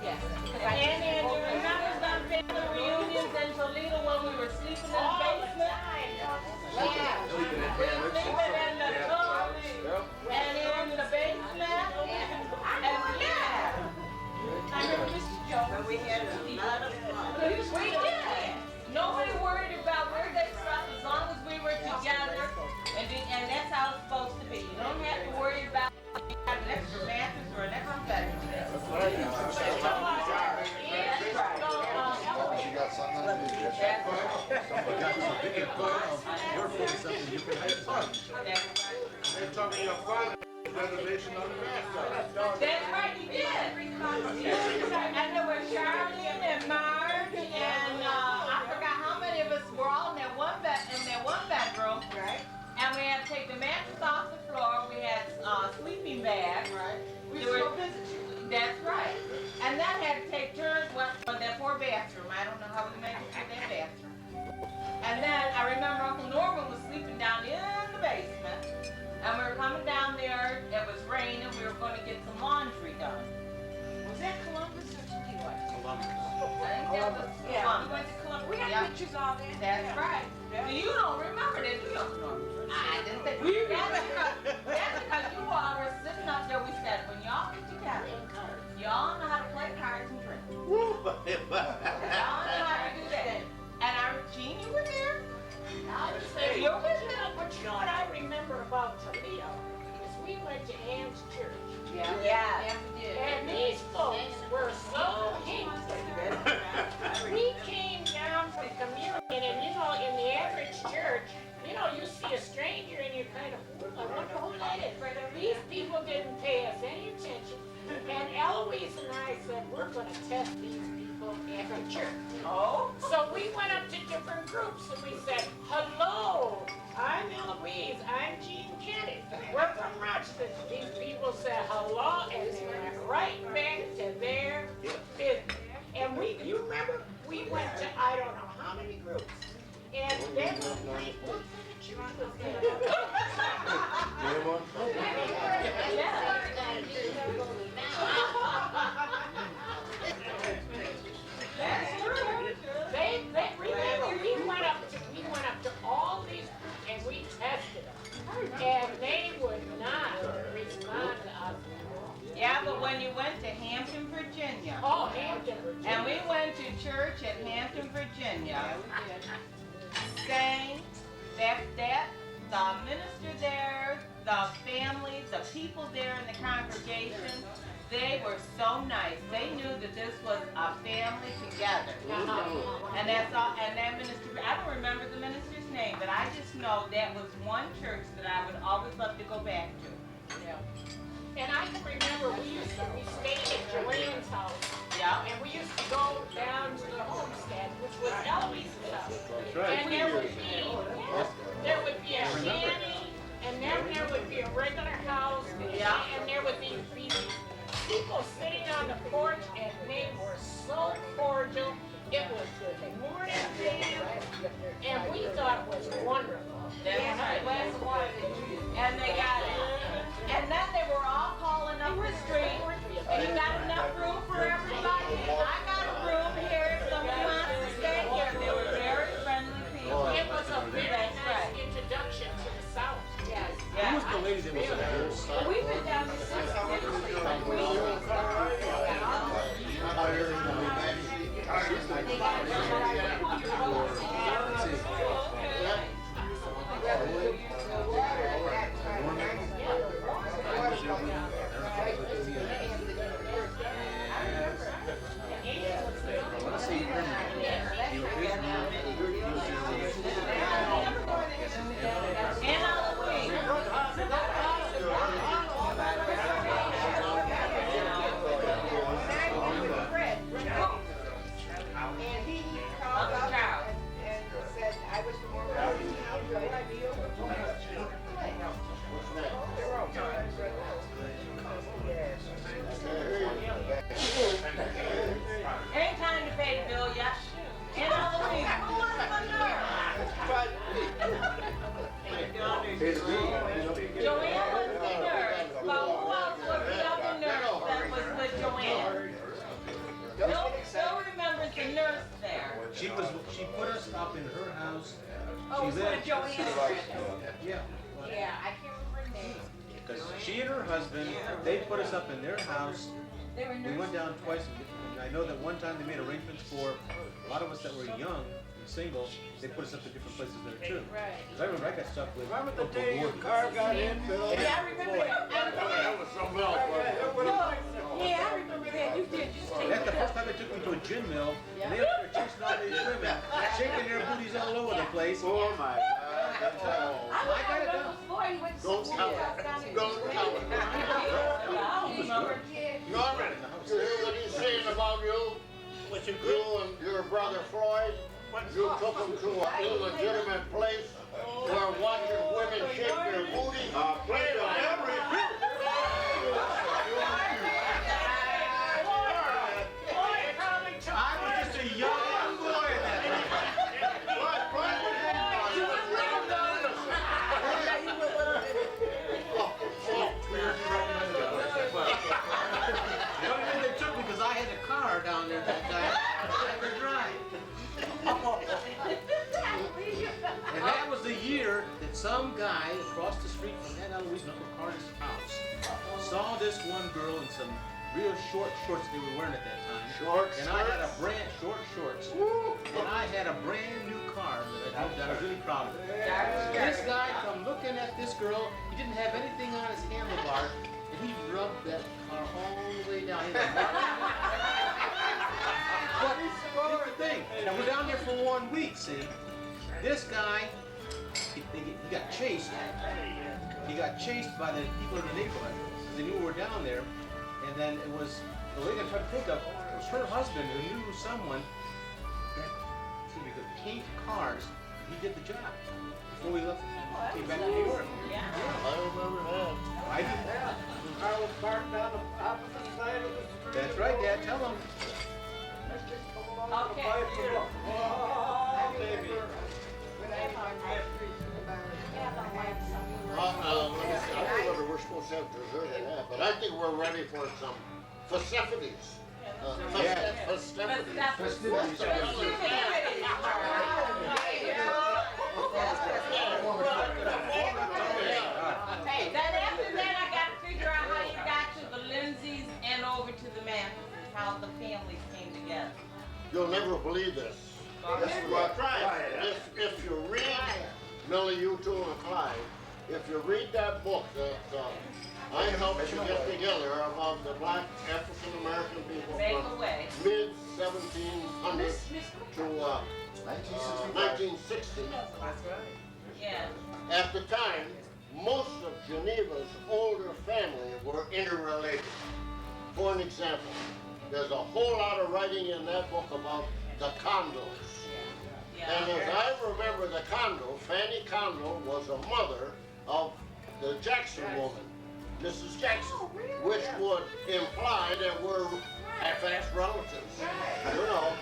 Yes. And you remember some family reunions in Toledo when we were sleeping in the basement? Yeah. We were sleeping in the tub and in the basement. And yeah. I remember Mr. Jones. We had a lot of fun. We did. Nobody worried about where they slept as long as we were together. And that's how it's supposed to be. You They told me your father had reservation on the bathtub. That's right, he did. And there was Charlie and Marge and I forgot how many of us were all in that one bedroom. Right. And we had to take the mattress off the floor. We had sleeping bags. Right. We There used to were- go visit you. That's right. And then had to take turns on that poor bathroom. I don't know how we made it through that bathroom. And then I remember Uncle Norman was sleeping down in the basement. And we were coming down there. It was raining. We were going to get some laundry done. Was that Columbus or Toledo? Columbus. I think that was Yeah, Columbus. we went to Columbus. We got Yeah. pictures all that. That's Yeah. right. Yeah. You don't remember that, do you, Uncle Norman? I didn't think. That's because you all were sitting up there. We said, when y'all get together, y'all know how to play cards and drink. Y'all know how to do that. And Gene, you were there? I was Hey, saying, you're with me. but you know what I remember about Toledo? Is we went to Ann's church. Yeah. Yeah. we did. And these folks were so handsome. We came down from communion, and you know, in the average church, you know, you see a stranger and you kind of, I wonder who that is. These people didn't pay us any attention. And Eloise and I said, we're going to test these people at the church. Oh? So we went up to different groups and we said, hello, I'm Eloise, I'm Jean Kenny. We're from Rochester. These people said hello and they went right back to their business. And you remember, we went to I don't know how many groups. And then we looked at the church was there. That's true. They remember we went up to all these groups and we tested them. And they would not respond to us. Yeah, but when you went to Hampton, Virginia. Oh, Hampton, Virginia. And we went to church at Hampton, Virginia. Saying that the minister there, the family, the people there in the congregation, they were so nice. They knew that this was a family together. And that's all. And that minister, I don't remember the minister's name, but I just know that was one church that I would always love to go back to. Yeah. And I can remember we stayed at Joanne's house. Yeah. And we used to go down to the homestead, which was Eloise's house. That's right. And there would be a shanty, and then there would be a regular house, and there would be people sitting on the porch, and they were so cordial. It was good morning to them, and we thought it was wonderful. That's right. And they got it. And then they were all calling up the street. And you got enough room for everybody? I got a room here if somebody wants to stay here. They were very friendly people. It was a very That's nice right. introduction to the South. Yes. Yeah. Who was the lady that was in there? We've been down to Ain't time to pay the bill yet. And Halloween, who was the nurse? Joanne was the nurse. Well, who else was the other nurse that was with Joanne? Bill remembers the nurse there. She put us up in her house. Oh, She it was one of lived- Joanne's friends. Yeah. Yeah, I can't remember her name. Because she and her husband, they put us up in their house. They were We nurses. went down twice, and I know that one time they made arrangements for a lot of us that were young and single. They put us up at different places there too. Right. 'Cause I remember I got stuck with. Remember the Uncle day your Gordon. car got in, Bill? Yeah, I remember that. That was something else, wasn't it? Yeah, I remember that. You gin mill, and they were chasing all these women, shaking their booties all over the place. Oh my God. I got it done. Don't tell it. Don't tell it. Norman, you hear what he's saying about you? You and your brother Floyd, you took him to an illegitimate place where watching women shake their booty. I was just a young boy at that time. The only thing they took me because I had a car down there that time. I could drive. And that was the year that some guy across the street from that Eloise and Uncle Carter's house saw this one girl in some real short shorts they were wearing at that time. And I had a brand short shorts. And I had a brand new car that I was really proud of. This guy come looking at this girl. He didn't have anything on his handlebar, and he rubbed that car all the way down. But here's the thing. Now we're down there for 1 week. See, this guy, he got chased. He got chased by the people in the neighborhood because they knew we were down there. And then it was the lady I tried to think of. It was her husband who knew someone that could paint cars. He did the job before we left. Came back to New York. I remember that. I did that. I was parked on the opposite side of the street. That's right, Dad. Tell him. Okay. Oh, baby. Let me see. I don't know whether we're supposed to have dessert or not, but I think we're ready for some festivities. Festivities. Hey, then after that, I got to figure out how you got to the Lindsays and over to the Mathesons, how the families came together. You'll never believe this. If you read, Millie, you two and Clyde, if you read that book that I helped you get together about the black African American people from mid-1700s to 1960. Yeah. At the time, most of Geneva's older family were interrelated. For an example, there's a whole lot of writing in that book about the Condos. And as I remember the Condo, Fanny Condo was a mother of the Jackson woman, Mrs. Jackson, which would imply that we're half-ass relatives. You know.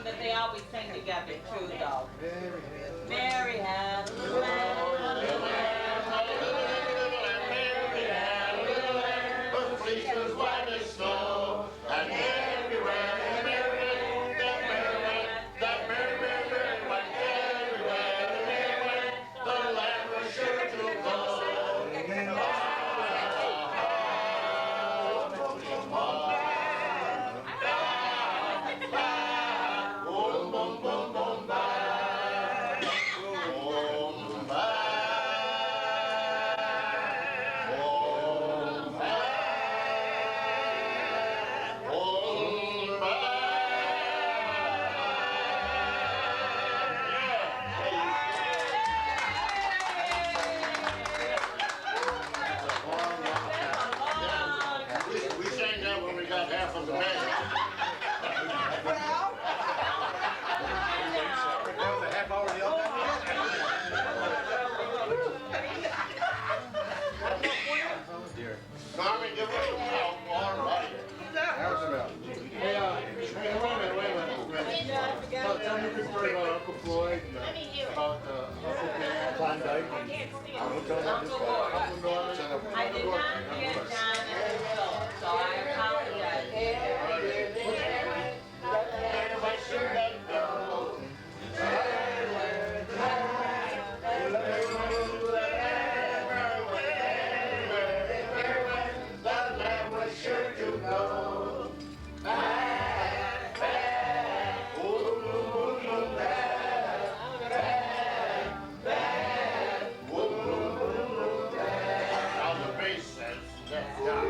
that they always sing together too, though. Mary had a little lamb. Her fleece was white as snow, and everywhere, everywhere, that Mary went, that Mary, Mary, Mary went everywhere, the Mary went, the lamb was sure to go. Boom, boom, boom, boom, bye. Boom, bye. Boom, bye. Boom, bye. We sang that when we got half of the band. That was a half hour deal. Oh dear. Carmen, give us some help, all right. How's it smell? Hey, wait a minute. Tell me a good story about Uncle Floyd and about Uncle Klondike. I'll tell them this one. Uncle Norman. I did not get John and Bill, so I apologize. Everybody sing that girl. That lamb was sure to go. Back, back, ooh, back, back, ooh, back. Now the bass says that's down.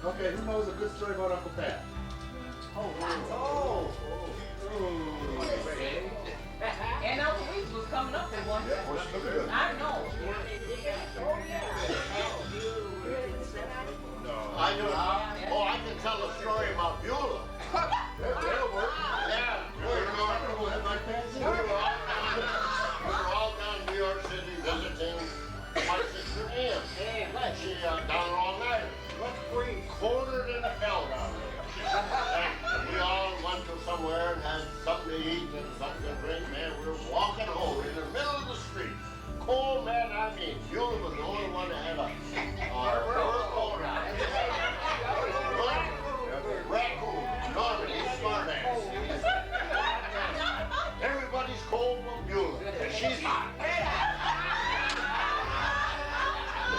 Okay, who knows a good story about Uncle Pat? And Uncle Reese was coming up with one. Yeah, boy, she looked good. I know. I know. Oh, I can tell a story about Beulah. That'll work. Yeah, we were all down in New York City visiting my sister Ann. She down Long Island. What's green? Colder than hell down there. And we all went to somewhere and had something to eat and something to drink. Man, we were walking home in the middle of the street. Cold, man, I mean, Beulah was the only one that had a fur coat on. Raccoon, Norman, he's smart ass. Everybody's cold but Beulah, and she's hot.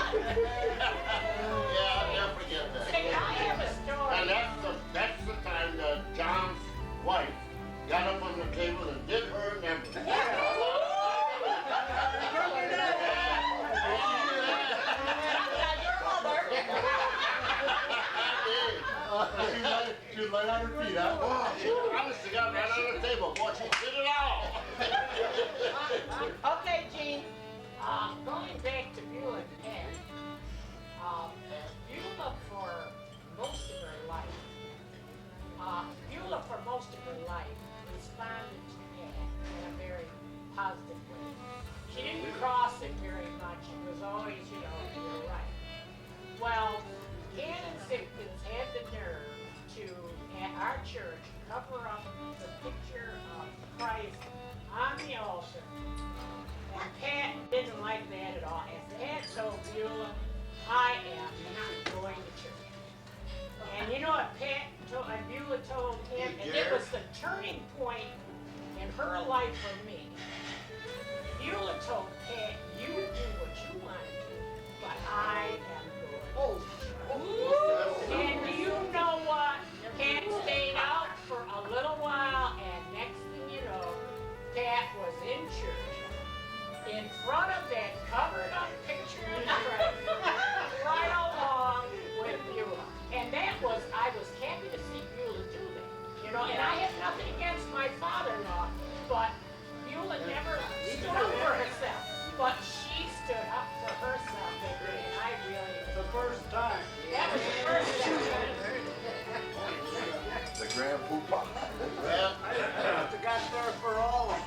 Yeah, I'll never forget that. Say, I have a story. And that's the time that John's wife got up on the table and did her number. She was light on her feet, huh? Oh, she honestly got right on the table. Boy, she did it all. Okay, Gene. Going back to Beulah and Pat. Beulah for most of her life. Beulah for most of her life responded to Pat in a very positive way. She didn't cross it very much. It was always, you're right. Well, Canon Simpkins had the nerve to, at our church, cover up the picture of Christ on the altar. And Pat didn't like that at all. And Pat told Beulah, I am not going to church. And you know what Beulah told him? And it was the turning point in her life for me. Beulah told Pat, you do what you want to do, but I am going. And do you know what? Pat stayed out for a little while, and next thing you know, Pat was in church in front of that covered up picture of Christ, right along with Beulah. And I was happy to see Beulah do that. And I have nothing against my father-in-law, but Beulah never stood up for herself. But she stood up for herself. first time. That was the first time. The grand poobah. Well, I got there for all of them.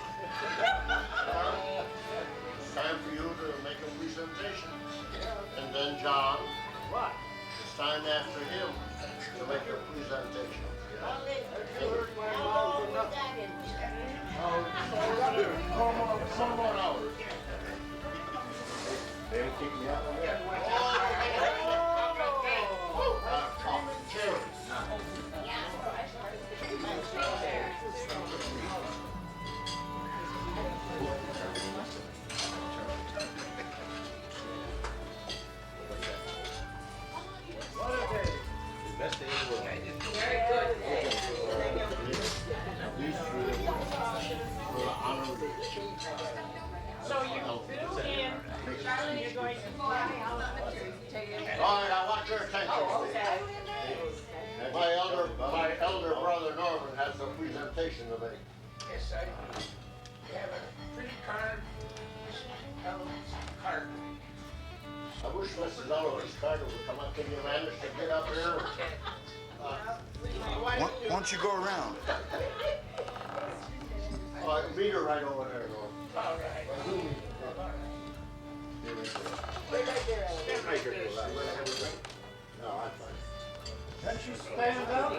it's time for you to make a presentation. And then John, What? it's time after him to make your presentation. How long we got in here? Some more hours. They would kick me out like that. Cherry. What a day. The best day in the world. Very good. These three will honor you. So you flew in, you're going to fly out. All right, I want your attention. Oh, okay. My elder brother Norman has a presentation to make. Yes, I have a pretty card, card. I wish Mrs. Eloise Carter would come up. Can you manage to get up here? Why don't you go around? Meet her right over there, Norman. All right. No, I'm fine. Can she stand up?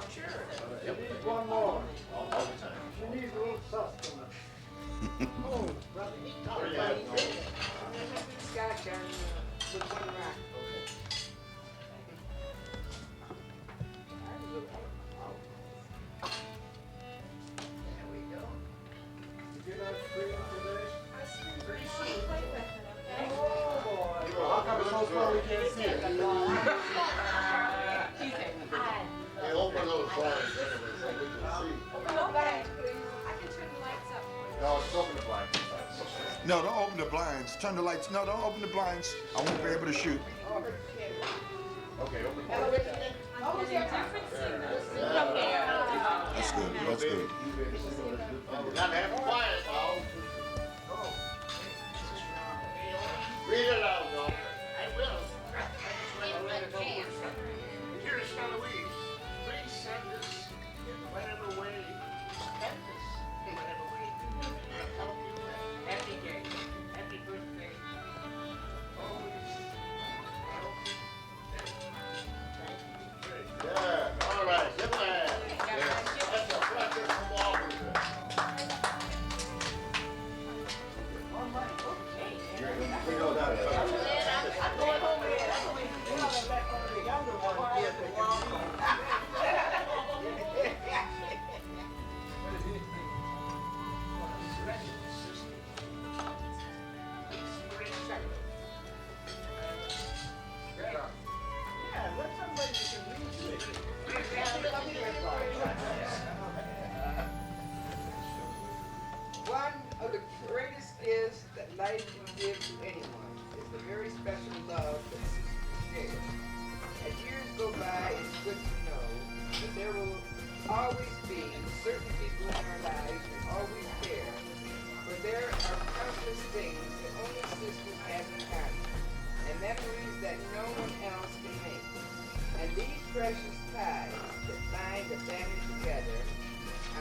Sure. She needs one more. All the time. She needs a little sustenance. Where you at, Norman? Scotch on with one rock. There we go. You get ice cream today? Pretty soon. Oh, boy. How come it's so far we can't see it? Hey, open those blinds anyway so we can see. I can turn the lights up. No, it's open the blind. No, don't open the blinds. Turn the lights. No, don't open the blinds. I won't be able to shoot. Okay, open the Oh, blind. is there a difference? That's good. That's good. You gotta have it quiet now. Read it out, Norman. I will. Dearest Eloise, please send us in whatever way, send us in whatever way to help you. Happy day, happy birthday. Always, I hope you. Yeah, all right, give me a hand. That's a pleasure from Walker. We know that. I'm going over there. I'm going to let one of the younger ones get the welcome. Yeah, let somebody that can read to it. One of the greatest gifts that life can give to anyone is the very special love that sisters share. As years go by, it's good to know that there will always be certain people in our lives who always care. But there are countless things that only sisters have in common, and memories that no one else can make. And these precious ties that bind the family together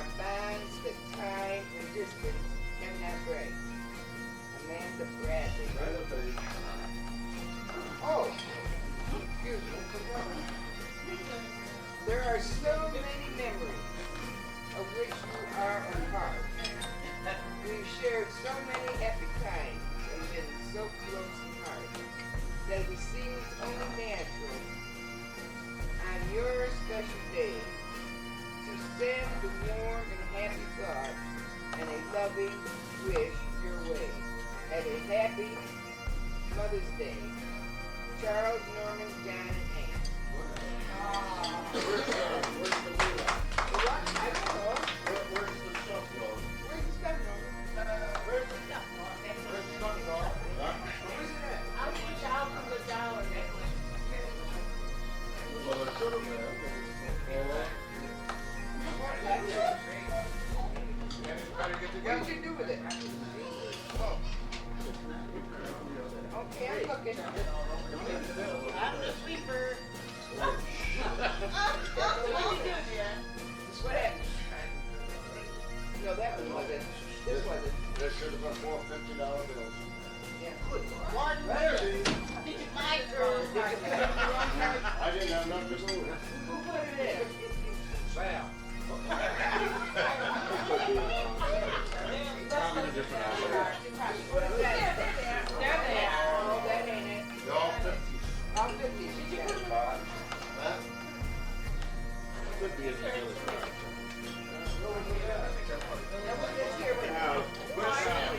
are bonds that time and distance cannot break. Amanda Bradley. Oh, excuse me. There are so many memories of which you are a part. We've shared so many happy times and been so close in heart that it seems only natural on your special day to send the warm and happy thoughts and a loving wish your way. Have a happy Mother's Day. Charles, Norman, John, and Ann. Where's the meal? What? I don't know. Where's the stuff, Norman? Where's the stuff, Norman? Where's the stuff, Norman? Where's it at? I'll push out from the dollar. Well, it should have been. What did you do with it? Okay, I'm looking. I didn't have nothing to do with it. Who put it in? Sal. Probably a different What is that? They're there. Oh, that ain't it. Y'all 50. All 50. Did you put it? Huh? Could be in the village. Now, what's this here? Wait.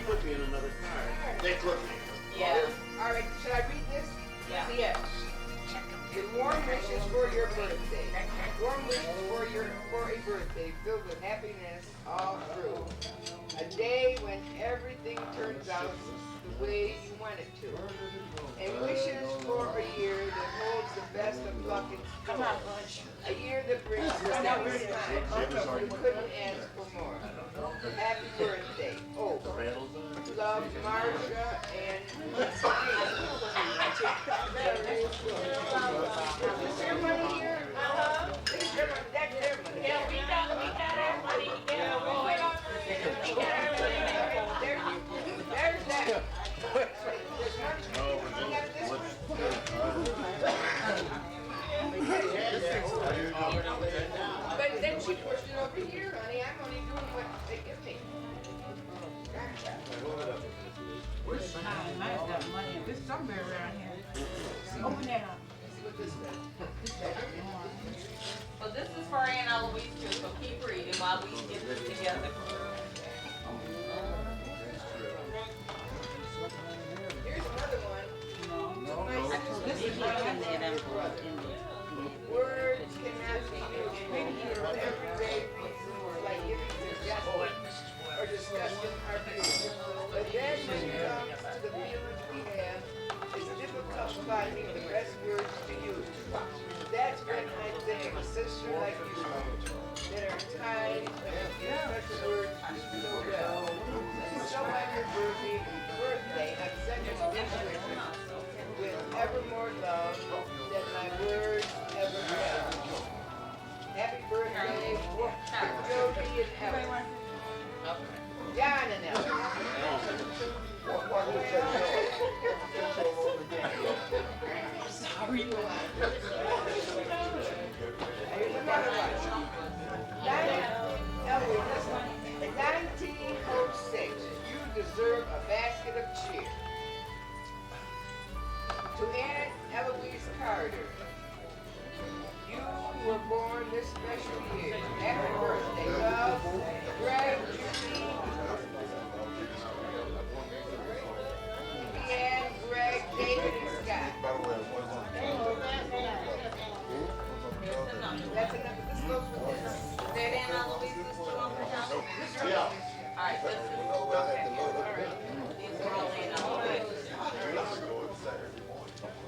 Could be in another car. They could be. Yeah. All right, should I read this? Yeah. Yes. Your warm wishes for your birthday. Warm wishes for a birthday filled with happiness all through. A day when everything turns out the way you want it to. And wishes for a year that holds the best of luck in store. A year that brings whatever time. You couldn't ask for more. Happy birthday. Oh, love, Marcia and Is there money here? Is there money? That's their money. Yeah, we got our money. Yeah, we got our money. There's that. There's money. Hang out of this one. But then she pushed it over here, honey. I'm only doing what they give me. Mine's got money. There's somewhere around here. Open that up. Well, this is for Aunt Eloise too, so keep reading while we get this together. Here's another one. This is what's in there. Words cannot be used for everyday reasons like giving suggestions or discussing our views. But then when you come to the feelings we have, it's difficult finding the best words to use. That's when I think a sister like you, that are kind and use such words so well. So on your birthday, I send you this wishes with ever more love than my words ever have. Happy birthday, Jody and Ellen. John and Ellen. Sorry. Here's another one. Ellen, listen. In 1906, you deserve a basket of cheer. To Aunt Eloise Carter, you were born this special year. Happy birthday, love. Greg, Judy, Leanne, Greg, David, and Scott. That's enough. This goes with this. Is that Aunt Eloise's still on the house? Yeah. All right, this is, okay, all right. These are all Aunt Eloise.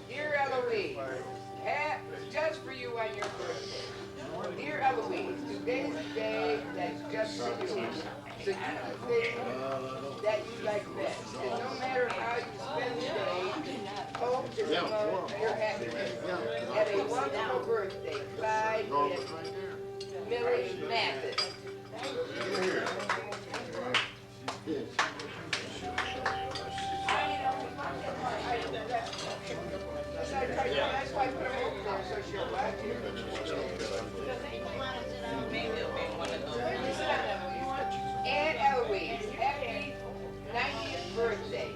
Dear Eloise, just for you on your birthday. Dear Eloise, today's a day that's just for you. So you can think that you like best. And no matter how you spend the day, hope is among your happiness. Have a wonderful birthday, Clyde and Millie Mathis. That's why I put them over there, so she'll watch it. Maybe it'll be one of those. Aunt Eloise, happy 90th birthday.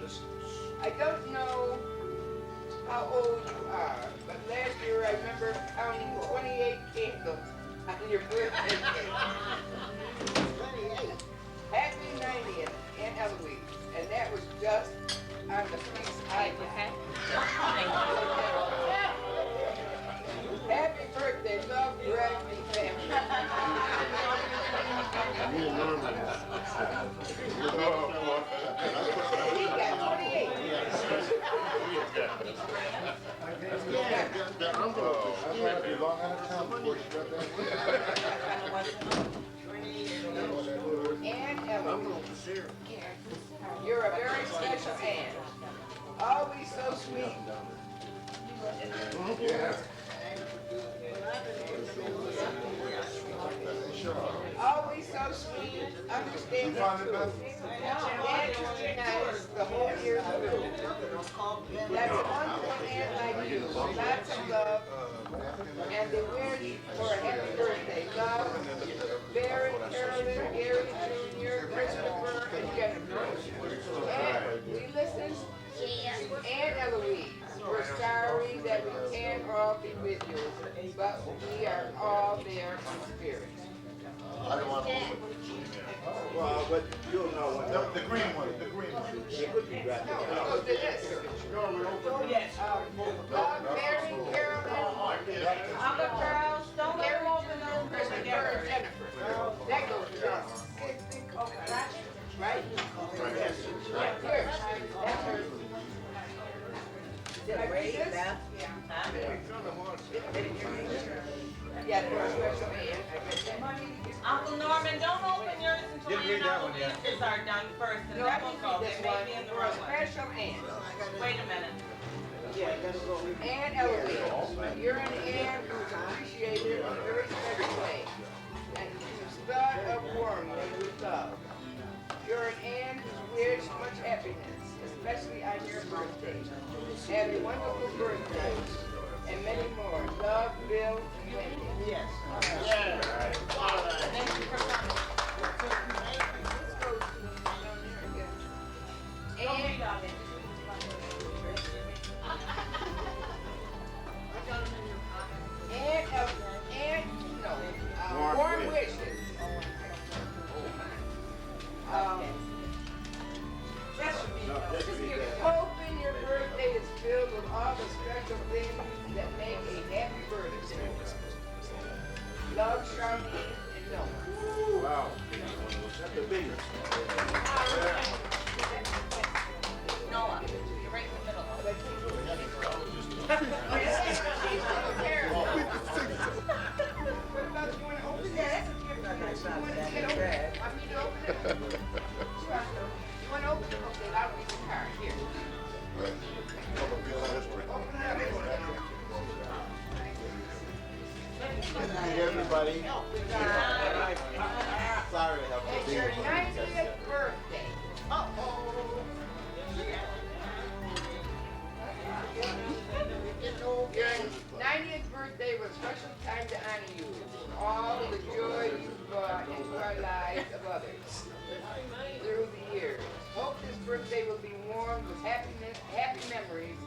I don't know how old you are, but last year I remember counting 28 candles on your birthday cake. Happy 90th, Aunt Eloise. And that was just on the piece I had. Happy birthday, love, Greg, and family. He got 28. Aunt Eloise, you're a very special aunt. Always so sweet. Always so sweet, understanding too. nice the whole year through. That's one for Aunt like you. Lots of love. And they wish for a happy birthday. Love, Barry, Carolyn, Gary Jr., Christopher, and Jennifer. And we listen to Aunt Eloise. We're sorry that we can't all be with you, but we are all there in spirit. I don't want to. Well, but you'll know what. The green one, the green one. It would be right. Oh, this. Yes. Love, Mary, Carolyn, Uncle Charles, don't let them open those Christopher and Jennifer. That goes to Charles. Right? Here. That's her. Did I read this? Yeah, for a special man. Uncle Norman, don't open yours until Didn't you read know that the one yet. leases are done first, and No, that let will me go. read this They one may be in the for a wrong one. special aunt. Wait a minute. Aunt Eloise, you're an aunt who's appreciated in a very special way, and who's thought of warmly with love. You're an aunt who's wished much happiness, especially on your birthday. Have a wonderful birthday, and many more. Love, Bill, and Wendy. Yes. Thank you for coming. Don't read all this. Warm wishes. Hoping your birthday is filled with all the special things that make a happy birthday. Love, Charlene, and Noah. Wow. That's the biggest. Noah, you're right in the middle. What about you want to open that? You want to get open? Want me to open it? You want to open it? Okay, I'll read the card. Here. Good night, everybody. Sorry to have to It's be your here. 90th birthday. Your 90th birthday was a special time to honor you. All the joy you brought into our lives of others through the years. Hope this birthday will be warmed with happiness, happy memories,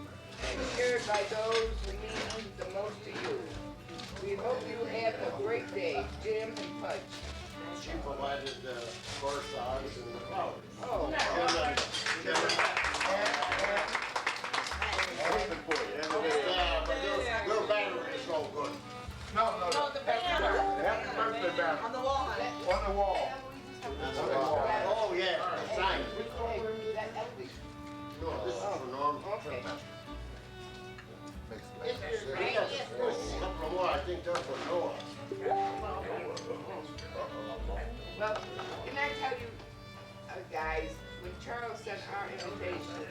and shared by those who mean the most to you. We hope you have a great day, Jim and Pudge. She provided the corsage and the flowers. Oh, Yeah, but your battery is no good. No, No, the banner. Happy birthday banner. On the wall, honey. On the wall. Oh, yeah, the sign. that'll be, No, this is for Norm. okay. It's your 90th birthday. Couple more, I think that's for Noah. Well, can I tell you, guys, when Charles sent our invitation,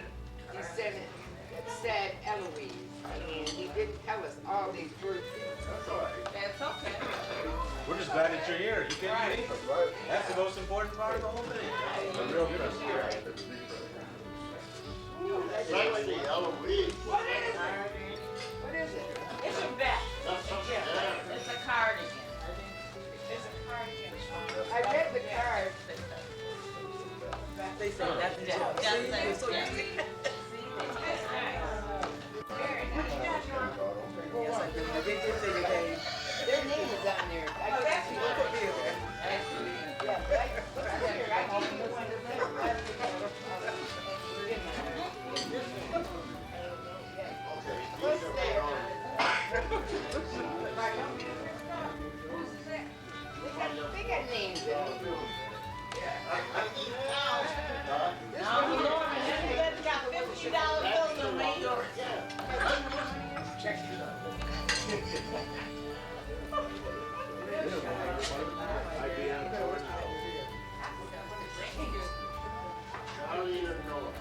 he sent it, it said Eloise, and he didn't tell us all these birthdays. That's okay. We're just glad that you're here. You can't believe it. That's the most important part of the whole thing. The real Christmas. Sexy Eloise. What is it? What is it? It's a bet. That's something, Yeah, yeah. it's a cardigan. It's a cardigan. I read the card. They say that's it. That's it. Yeah. Their name is on there. I can't see what it is. Yeah, but what's here? I can't see what What's there? They got names in it. Now, you know, everybody's got $50 bills on my door. Charlie and Noah.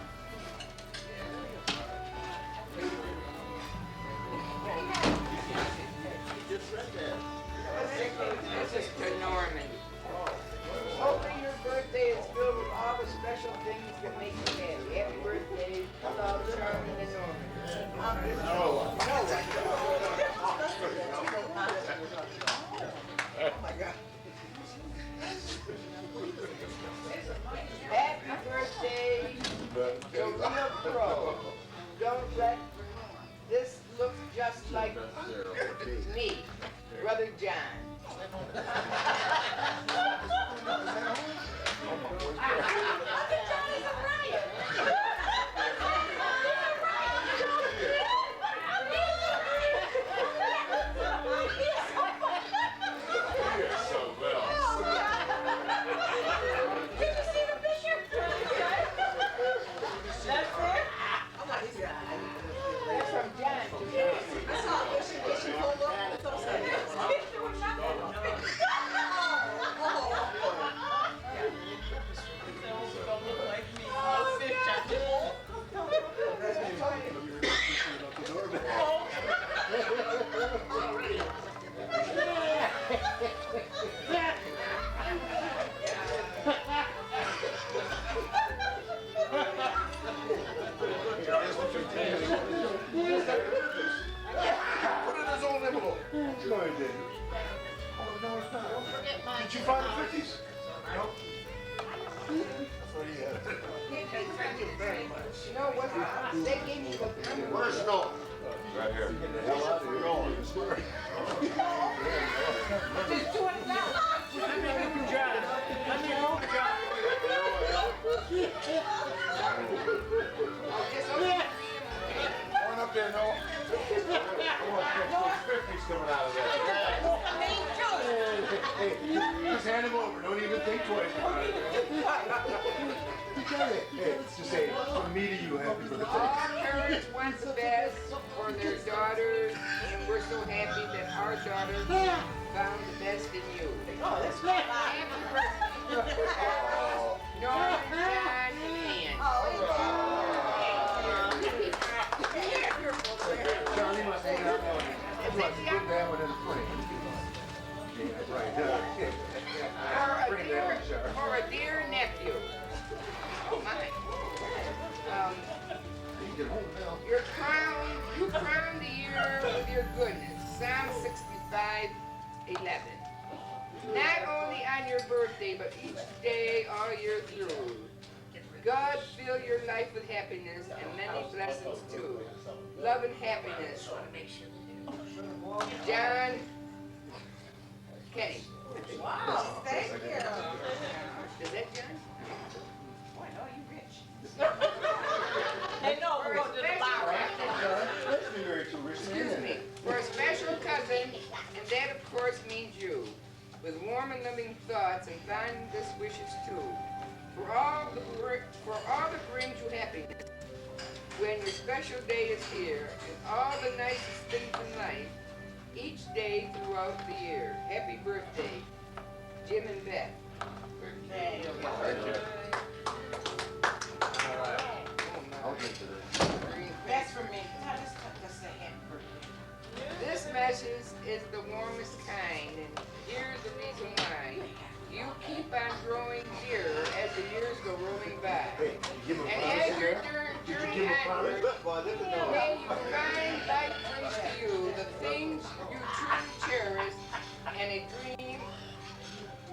You just read that. This is to Norman. Hoping your birthday is filled with all the special Happy birthday to Real Pro. Don't let this look just like me, Brother John. That's from John. Put it in his own envelope. No, I didn't. Oh, no, it's not. Don't forget my. Did you find the 50s? Nope. That's what he had. Thank you very much. You know what? They gave me the number. Where's Snow? Right here. Get the hell out of here. Going. Just $200. Going up there, no? I want 50s coming out of there. Hey, just hand them over. Don't even think twice about it. You got it. Hey, let's just say, from me to you, happy birthday. All parents want the best for their daughters, and we're so happy that our daughter found the best in you. Oh, that's not Happy birthday. Norman, John, and Ann. Charlie must hang out there. He must put that one in the plane. Yeah, right. Bring that one, Charlie. For a dear nephew. Oh my. You get home now. You crown the year with your goodness. Psalm 65:11. Not only on your birthday, but each day all year through. God fill your life with happiness and many blessings too. Love and happiness. John Kenny. Wow, thank you. Is that John? Boy, no, you rich. They know we're going to the bar. Let's be very too rich. Excuse me. For a special cousin, and that of course means you, with warm and loving thoughts and fondest wishes too. For all that brings you happiness, when your special day is here, and all the nicest things in life, each day throughout the year. Happy birthday, Jim and Beth. Thank you. I'll get to this. That's for me. No, just say happy birthday. This message is the warmest kind, and here's the reason why. You keep on growing dearer as the years go rolling by. Hey, you give him a And promise as your there? Did you journey give him a promise? onward, may you find life brings to you the things you truly cherish, and a dream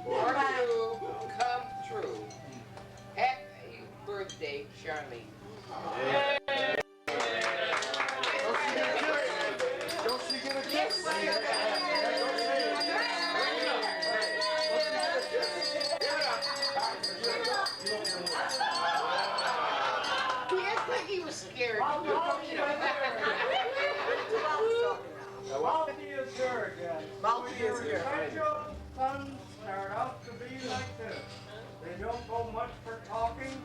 or two come true. Happy birthday, Charlene. Don't she get a kiss? He acts like he was scared. Multi is here again. Multi is here. Special sons start out to be like this. They don't go much for talking.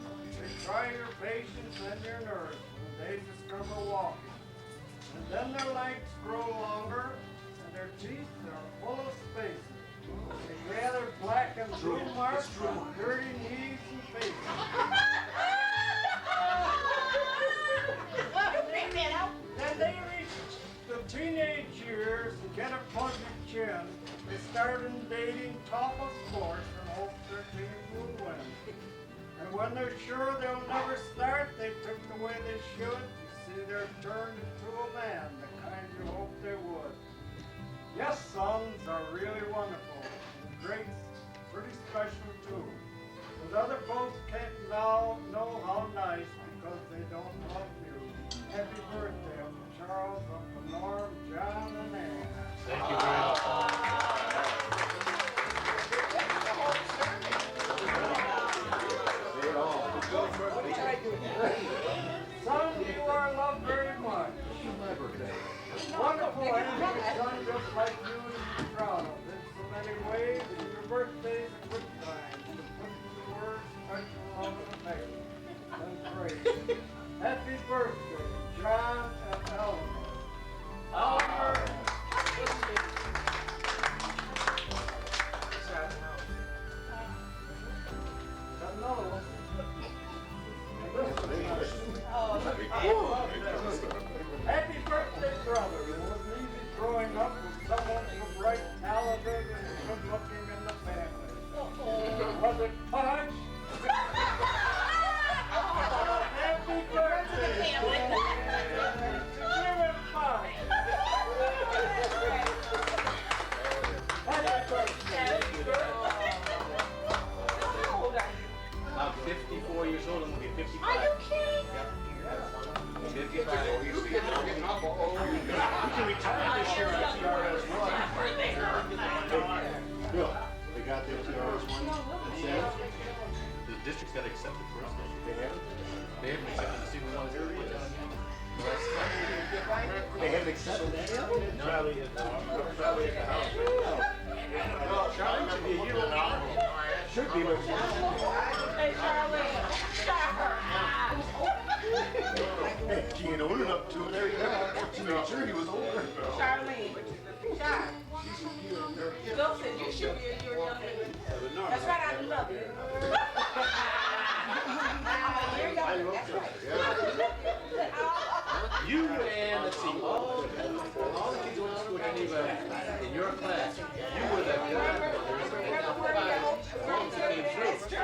They try your patience and your nerves when they discover walking. And then their legs grow longer and their teeth are full of spaces. They gather black and blue marks on dirty knees and faces. Then they reach the teenage years and get a fuzzy chin. They start in dating top of sports and hope their team will win. And when they're sure they'll never start, they took the way they should. You see they're turned into a man, the kind you hope they would. Yes, sons are really wonderful. Great, pretty special too. But other folks can't now know how nice because they don't love you. Happy birthday, Uncle Charles, Uncle Norm, John, and Ann. Thank you very much. Son, you are loved very much. My birthday. Wonderful having a son just like you to be proud of. In so many ways, and your birthday's a good time to put the word special love and affection and praise. Happy birthday, John and Eleanor. Eleanor. Got another one. Happy birthday, brother. It wasn't easy growing up with someone so bright, talented, and good looking in the family. Was it Punch? Happy birthday. Give him five. Happy birthday. I'm 54 years old. I'm gonna be 55. Are you kidding? Yep. 55. You can retire this year on TRS Bill, they got their TRS-1. The district's got to accept it first. They haven't? They haven't accepted a single one of their They haven't accepted that? No. Charlie at the house. Well, Charlie should be here. Should be, but Hey, Charlie. hey, she ain't old enough to. There you go. She made sure he was older. Charlie. Charlie. Wilson, you should be a year younger. That's right, I love you. I'm a year younger, that's right. You and, let's see, all the kids who went to school in Geneva, in your class, you were the godmothers of the 5 moms that came through. So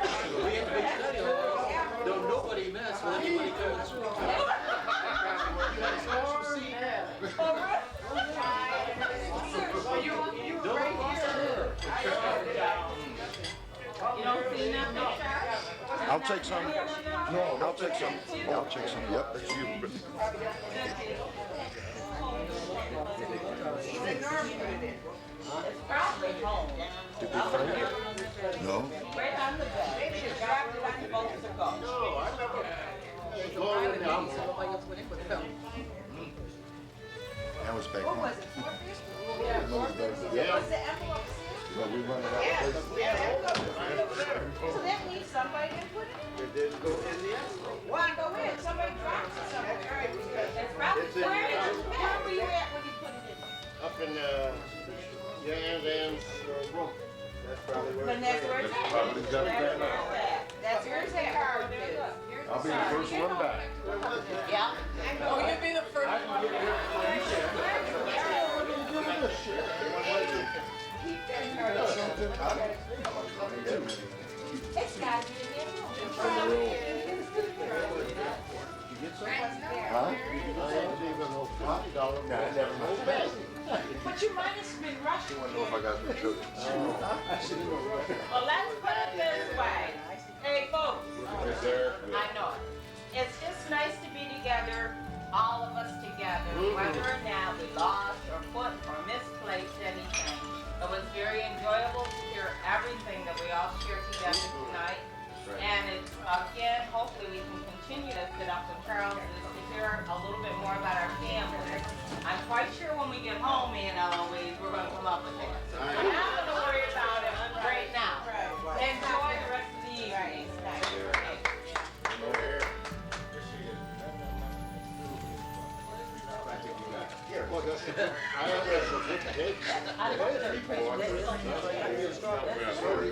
we had a big study hall. Don't nobody mess with anybody coming through. You had a special seat. Don't cross her. You don't see nothing, Charlie? I'll take some. No, I'll take some. I'll take some. Yep, that's you. It's probably home. Did they find it? No. Right on the bed. Maybe it's wrapped around the bones of God. No, I never. Going down. That was back What home. was it? Yeah. Was the envelope sealed? But we run it out. Yes. So that means somebody didn't put it in. It didn't go in the envelope. Why go in? Somebody dropped it somewhere. That's right, because It's probably, it's in the where were you at when you put it in? Up in your Ann's room. That's probably where Then that's where it's at. Probably got it back up. That's where it's at. Here's I'll be the first one back. Yeah. Oh, you'll be the first one. It's got to be in Huh? But you might have been rushing. I don't know if I got the truth. Well, let's put it this way. Hey, folks. I know it. It's just nice to be together, all of us together, whether or not we lost or put or misplaced anything. It was very enjoyable to hear everything that we all shared together tonight. And it's, again, hopefully we can continue to sit up with Charles to hear a little bit more about our family. I'm quite sure when we get home, me and Eloise, we're going to come up with it. So we're not going to worry about it right now. Enjoy the rest of the evening.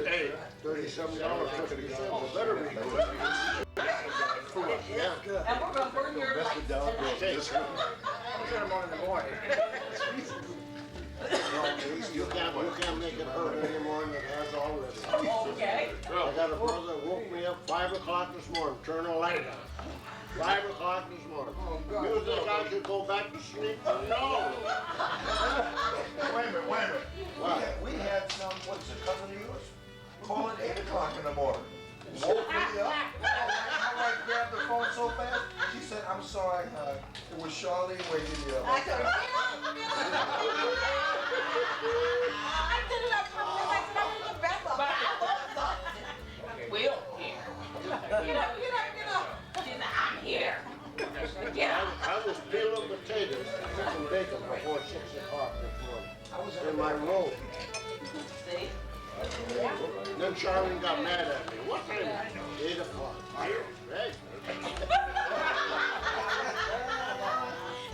Hey, $37 took it again. Better be good. Yeah. And we're going to burn your lights tonight. Turn them on in the morning. You can't make it hurt any more than it has already. Okay. I got a brother that woke me up 5 o'clock this morning, turn the light on. 5 o'clock this morning. You think I could go back to sleep? No. Wait a minute. What? We had some, what's a cousin of yours? Call at 8 o'clock in the morning. Woke me up. I grabbed the phone so fast. She said, I'm sorry, it was Charlene waking me up. I told her, get up, get up. I did it up for I said, I'm gonna get back up. Will, here. Get up, get up, get up. She said, I'm here. Get up. I was peeling potatoes and cooking bacon before 6 o'clock this morning. I was in my room. See? Then Charlene got mad at me. What time is it? 8 o'clock. Right.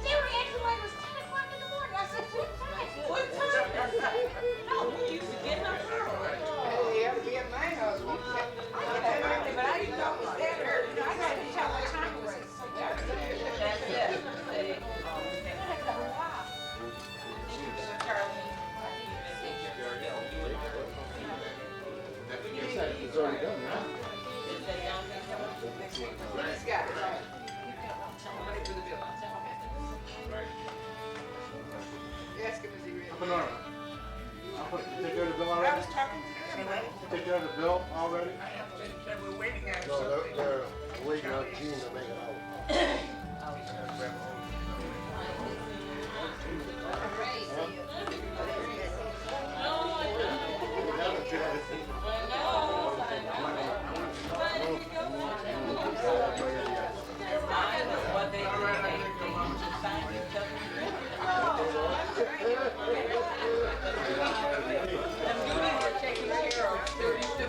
They were acting like it was 10 o'clock in the morning. I said, what time? What time? No, we used to get up early. Hey, you have to be at my house. But I didn't know it was that early. I had to tell what time it was. That's it. See? It's already done now. He's got it. Money for the bill. Ask him, is he ready? Take care of the bill I already? was talking to him. Take care of the bill already? We're waiting on No, something. they're waiting on Gene to make it out. What they do, they sign each other. Them duties are taken care of. They're used to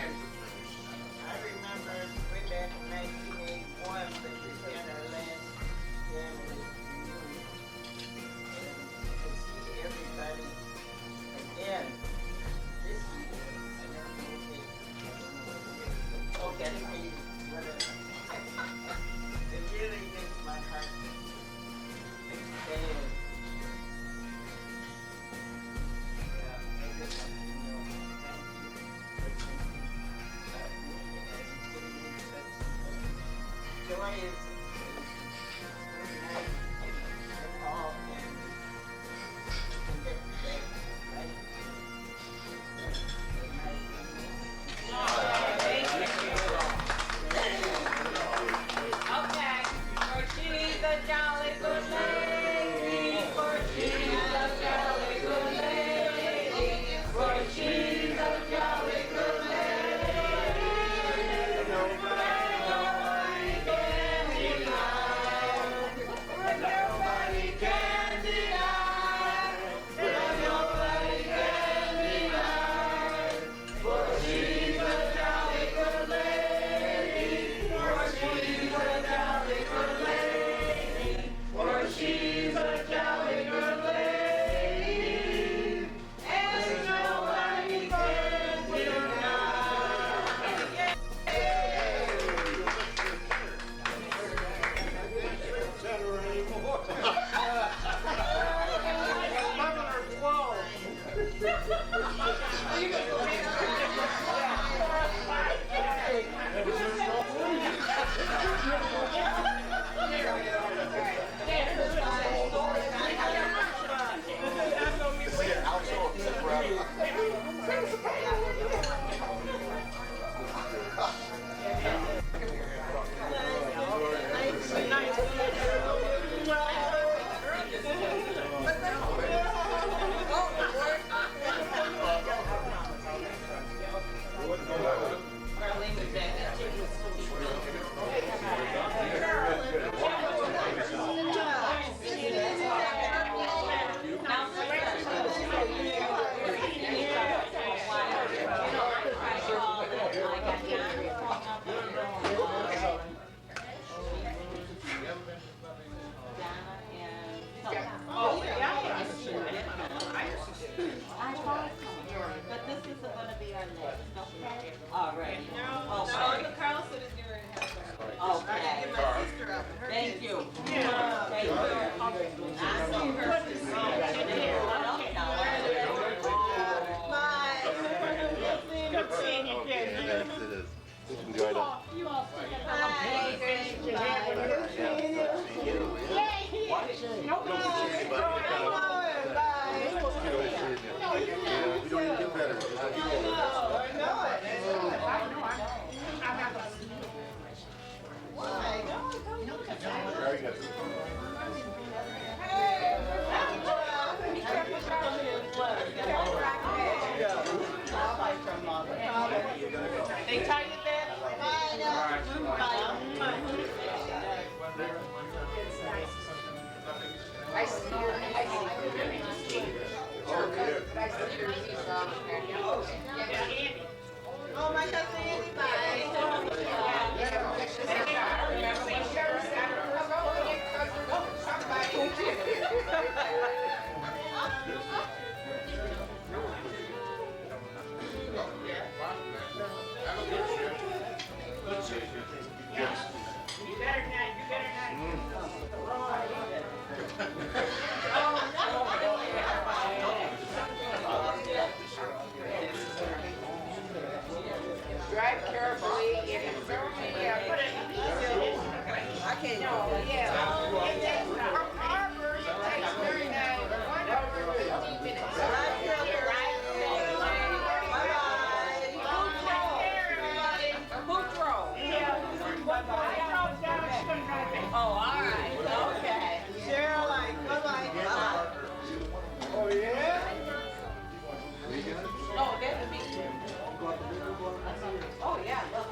I remember way back in 1981 that we had our last family reunion. To see everybody again this year. I never forget. Okay. It really makes my heart expand. Yeah, I just want to know. Joy is nice. We're all family. And get together, right? Okay, for she's a jolly good lady, for she's a jolly good lady, for she's a jolly good lady. Nobody can deny, nobody can deny, nobody can deny, for she's a jolly good lady, for she's a jolly good lady, for she's a jolly good lady, and nobody can deny. Oh, my cousin Andy, Drive carefully, if it's I can't go. From Harvard, it takes 1 hour and 15 minutes. Oh, all right, okay. Caroline, bye-bye. Oh, yeah? No, that's me. Oh, yeah, look.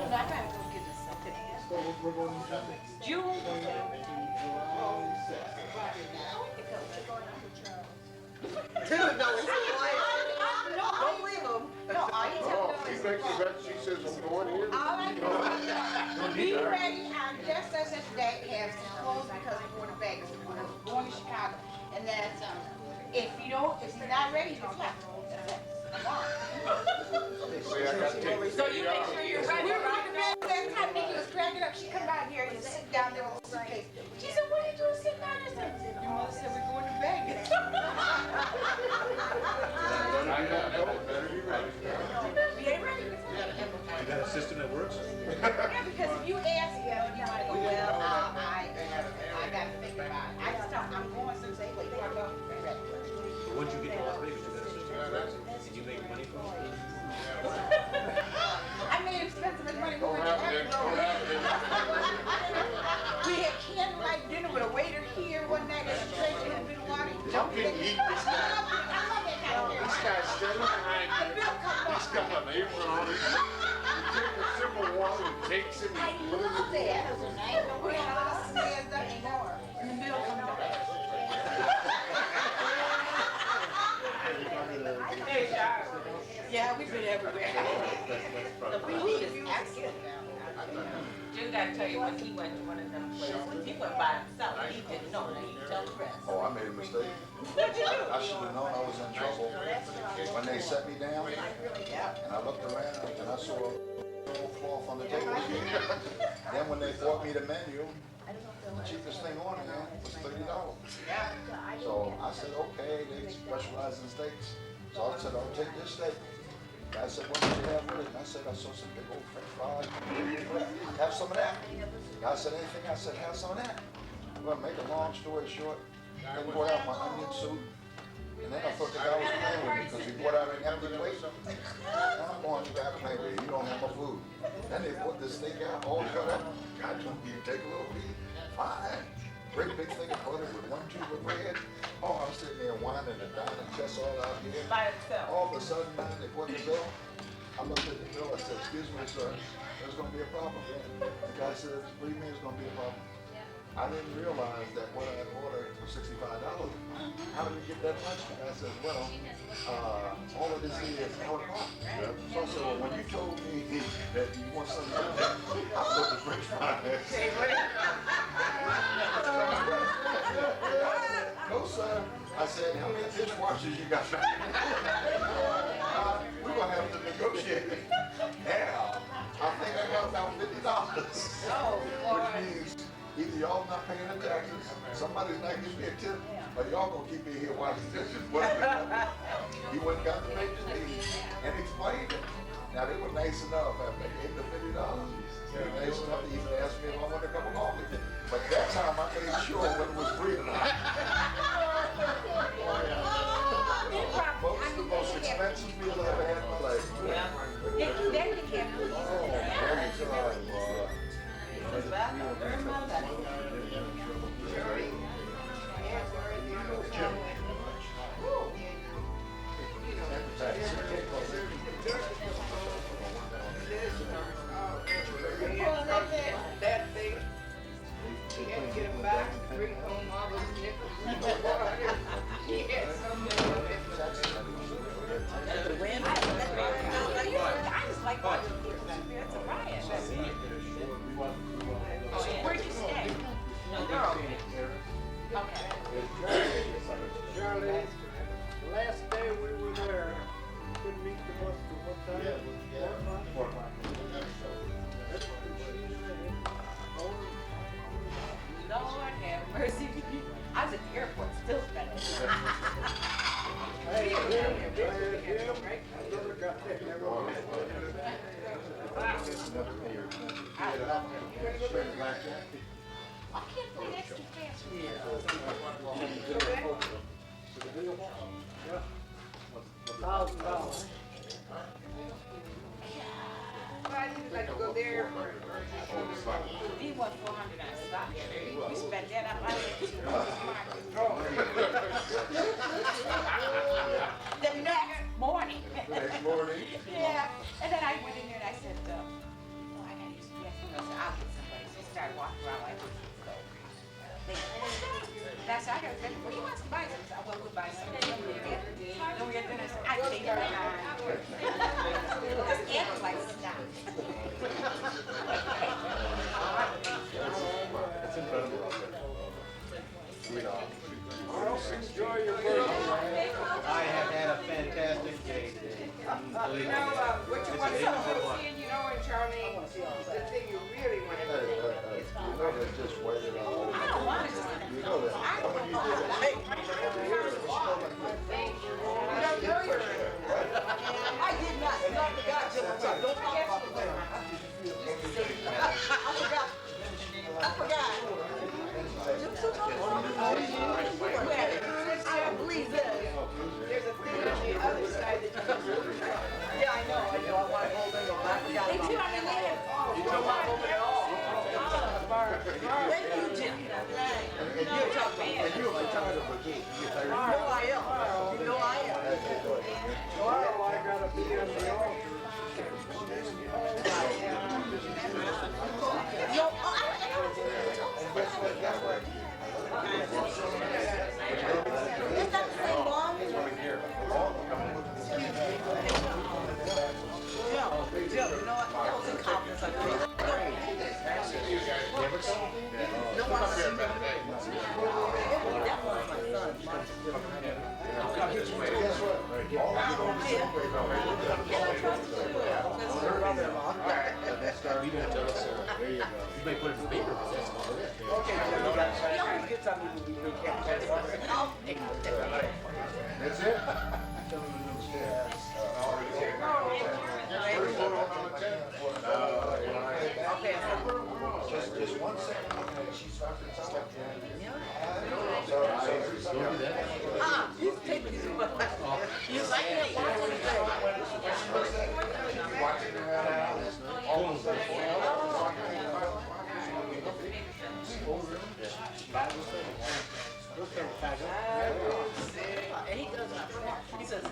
I gotta go get this something. June. Dude, no, it's no, don't leave him. No, all you tell He thinks that she says I'm going here. all I know is be ready on just as if Dad has to close because we're going to Vegas. We're going to Chicago. And then if he's not ready, he's left. That's it. That's all. See, I got to take the So you make sure you're ready. We were on the bed last time Nikki was cracking up. She come down here and sit down there with a suitcase. She said, what are you doing sitting down there? I said, your mother said we're going to Vegas. I got better be ready. We ain't ready. You got a system that works? Yeah, because if you ask him, you might go, well, I got to think about it. I just tell him, I'm going since they wait. But once you get to Las Vegas, you got a system that works? And you make money from it? I made expensive as money going to We had candlelight dinner with a waiter here one night at a church in Milwaukee. How can you eat this guy? I love that kind of dinner. This guy's standing behind The you. bill comes He's up. got an apron on it. He takes a sip of water and takes it I and puts it love that. We had a lot of stands up and the bill comes up. Hey, Charles. Yeah, we've been everywhere. The food is excellent. Just gotta tell you, when he went to one of them places, he went by himself, he didn't know, now you tell the rest. Oh, I made a mistake. What'd you do? I should have known I was in trouble. When they set me down, and I looked around and I saw a cloth on the table. Then when they brought me the menu, the cheapest thing on there was $30. So I said, okay, they specialize in steaks. So I said, I'll take this steak. The guy said, what did you have with it? And I said, I saw some big old French fries. Have some of that. The guy said, anything? I said, have some of that. I'm gonna make a long story short. I brought out my onion soup. And then I thought the guy was playing with me because he brought out an empty plate. And I'm going, you gotta play with me, you don't have my food. Then they brought this steak out all cut up. God told me to take a little piece. Fine. Great big thing of butter with 1 tube of bread. Oh, I'm sitting there whining and dining chest all out here. By itself. All of a sudden, man, they brought the bill. I looked at the bill, I said, excuse me, sir, there's gonna be a problem. The guy said, what do you mean there's gonna be a problem? I didn't realize that what I ordered was $65. How did we get that much? The guy said, well, all of this is out of pocket. So I said, well, when you told me that you want something else, I put the French fries. No, sir. I said, how many dishwashers you got? We're gonna have to negotiate. Yeah, I think I got about $50. Oh, Which means either y'all not paying the taxes, somebody's not giving me a tip, or y'all gonna keep me here washing dishes. He went and got the papers and explained it. Now they were nice enough after they gave the $50. They were nice enough to even ask me if I wanted a cup of coffee. But that time I made sure whether it was free or not. Most the most expensive meal I ever had in my life. They do that, they can't do Oh, very good, boy. That thing, he had to get him back, bring home all those nickels. Charlie, the last day we were there, we couldn't meet the bus till what time? Yeah, 4 o'clock. Lord have mercy. I was at the airport still spending. Hey, Jim, got that. I can't play that too fast. $1,000. Why did you like to go there? He won 400 on stock. We spent that up. I went to the market. The next morning. Next morning? Yeah. And then I went in there and I said, I got to use the bathroom. I said, I'll get somebody. So I started walking around like this. That's how I got to say, well, he wants to buy something. I said, well, we'll buy something. Then we get dinner. I said, I take my time. Because Ed was like, stop. It's incredible out there. Enjoy your birthday. I have had a fantastic day today. You know, what you want to see, you know, and Charlie, the thing you really want to do. You know they just waited on. I don't want to. You know that. I don't want to. Hey, you don't know your I did not. I forgot. Don't talk about the weather. I forgot. I forgot. I don't believe that. There's a thing on the other side that you Yeah, I know. I want to hold it, but I forgot They about do. it. I mean, they have. You don't want to hold it at all. Thank you, Jim. And you'll be tired of it. You get tired No, of I am. No, I am. Tomorrow I gotta be in the altar. No, Guess what? it's not the same one. Jill, you know what? That was a conference I think. No one else. That was my son. Guess what? All of you don't celebrate You can tell us, there you go. You may put it in the paper, but that's about it. Okay, Jill, he always gets on me when we can't catch up. That's it? Okay, just 1 second. She's talking something. Don't do that. he's taking his butt. He's like that. Watching around the house. Almost like And he does not. He says,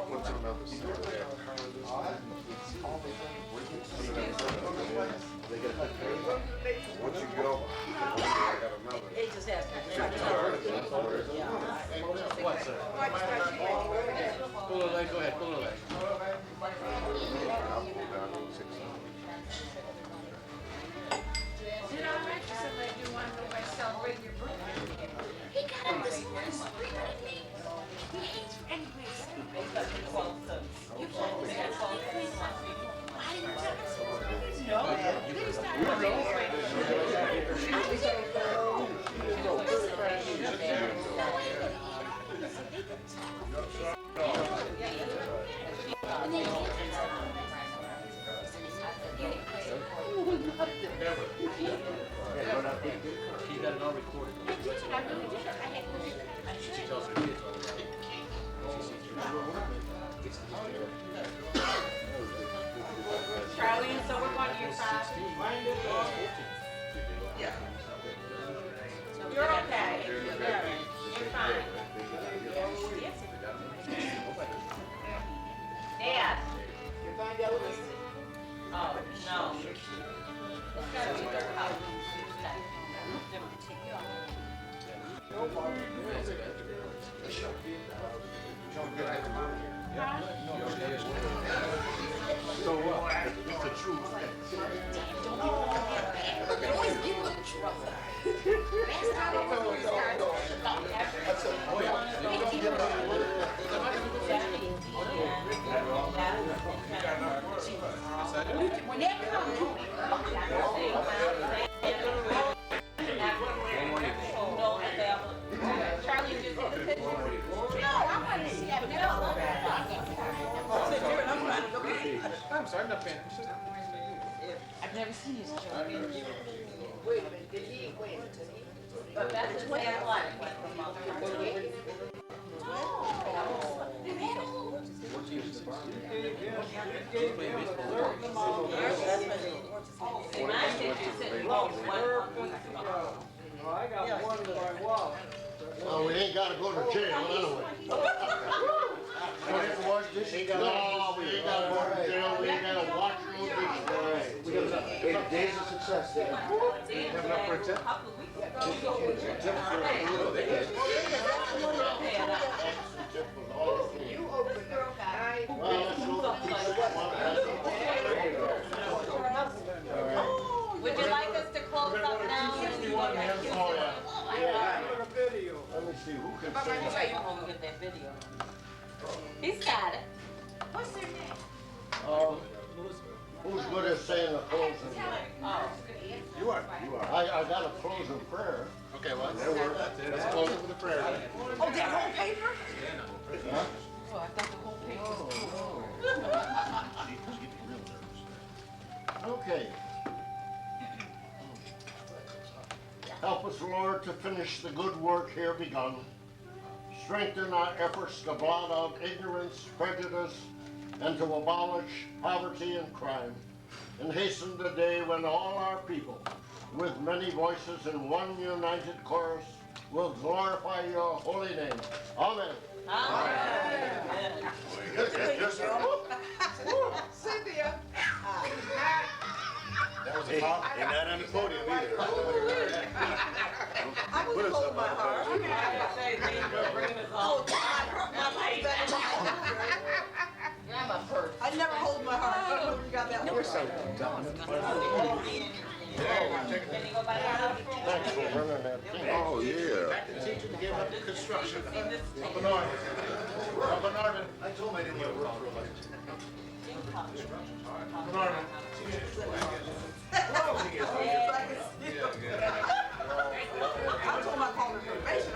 What's another story? Once you get over, I got another. he just has What, sir? Pull the leg, go ahead, pull the leg. I'll pull down to 6. Did I mention somebody do want to know by celebrating your birthday? He got up this morning screaming at me. He hates for anybody to speak. You can't say 12 things. I didn't tell him. No. Then he started He got it all recorded. I really did. I had She tells her kids all the time. She sees you. Gets to the Charlie, so we're going to your father. Yeah. You're okay. You're fine. Dad. You find out what he said? Oh, no. It's gotta be their house. They don't take you off. So what? It's the truth. Always give them trouble. Last time I was here, sorry, I'm not paying attention. I've never seen his show. Wait a minute, did he, wait, did he? But that's what I like. I got one in my wallet. Well, we ain't gotta go to jail anyway. Ain't got No, we ain't gotta go to jail, we ain't gotta watch no dishes. We got a days of success there. Have enough for a tip? You opened up nine. Well, let's go to Would you like us to close up now? Oh, yeah. A video. Let me see, who can But say let me that? tell you when we get that video. He's got it. What's their name? Who's good at saying the closing? Oh. You are. I got a closing prayer. Okay, well, there we're, that's it. Let's close it with a prayer. Oh, that whole paper? Huh? Oh, I thought the whole paper was cool. She's getting real nervous. Okay. Help us, Lord, to finish the good work here begun. Strengthen our efforts to blot out ignorance, prejudice, and to abolish poverty and crime. And hasten the day when all our people, with many voices in one united chorus, will glorify your holy name. Amen. Cynthia. That was a pop. And not on the podium either. I was holding my heart. I never hold my heart. I never got that word. Thanks for running that thing. Oh, yeah. Back to teaching to give up the construction. Up and on. Up and on. I told him I didn't want to work for a living. Up and on. I told him I called her information.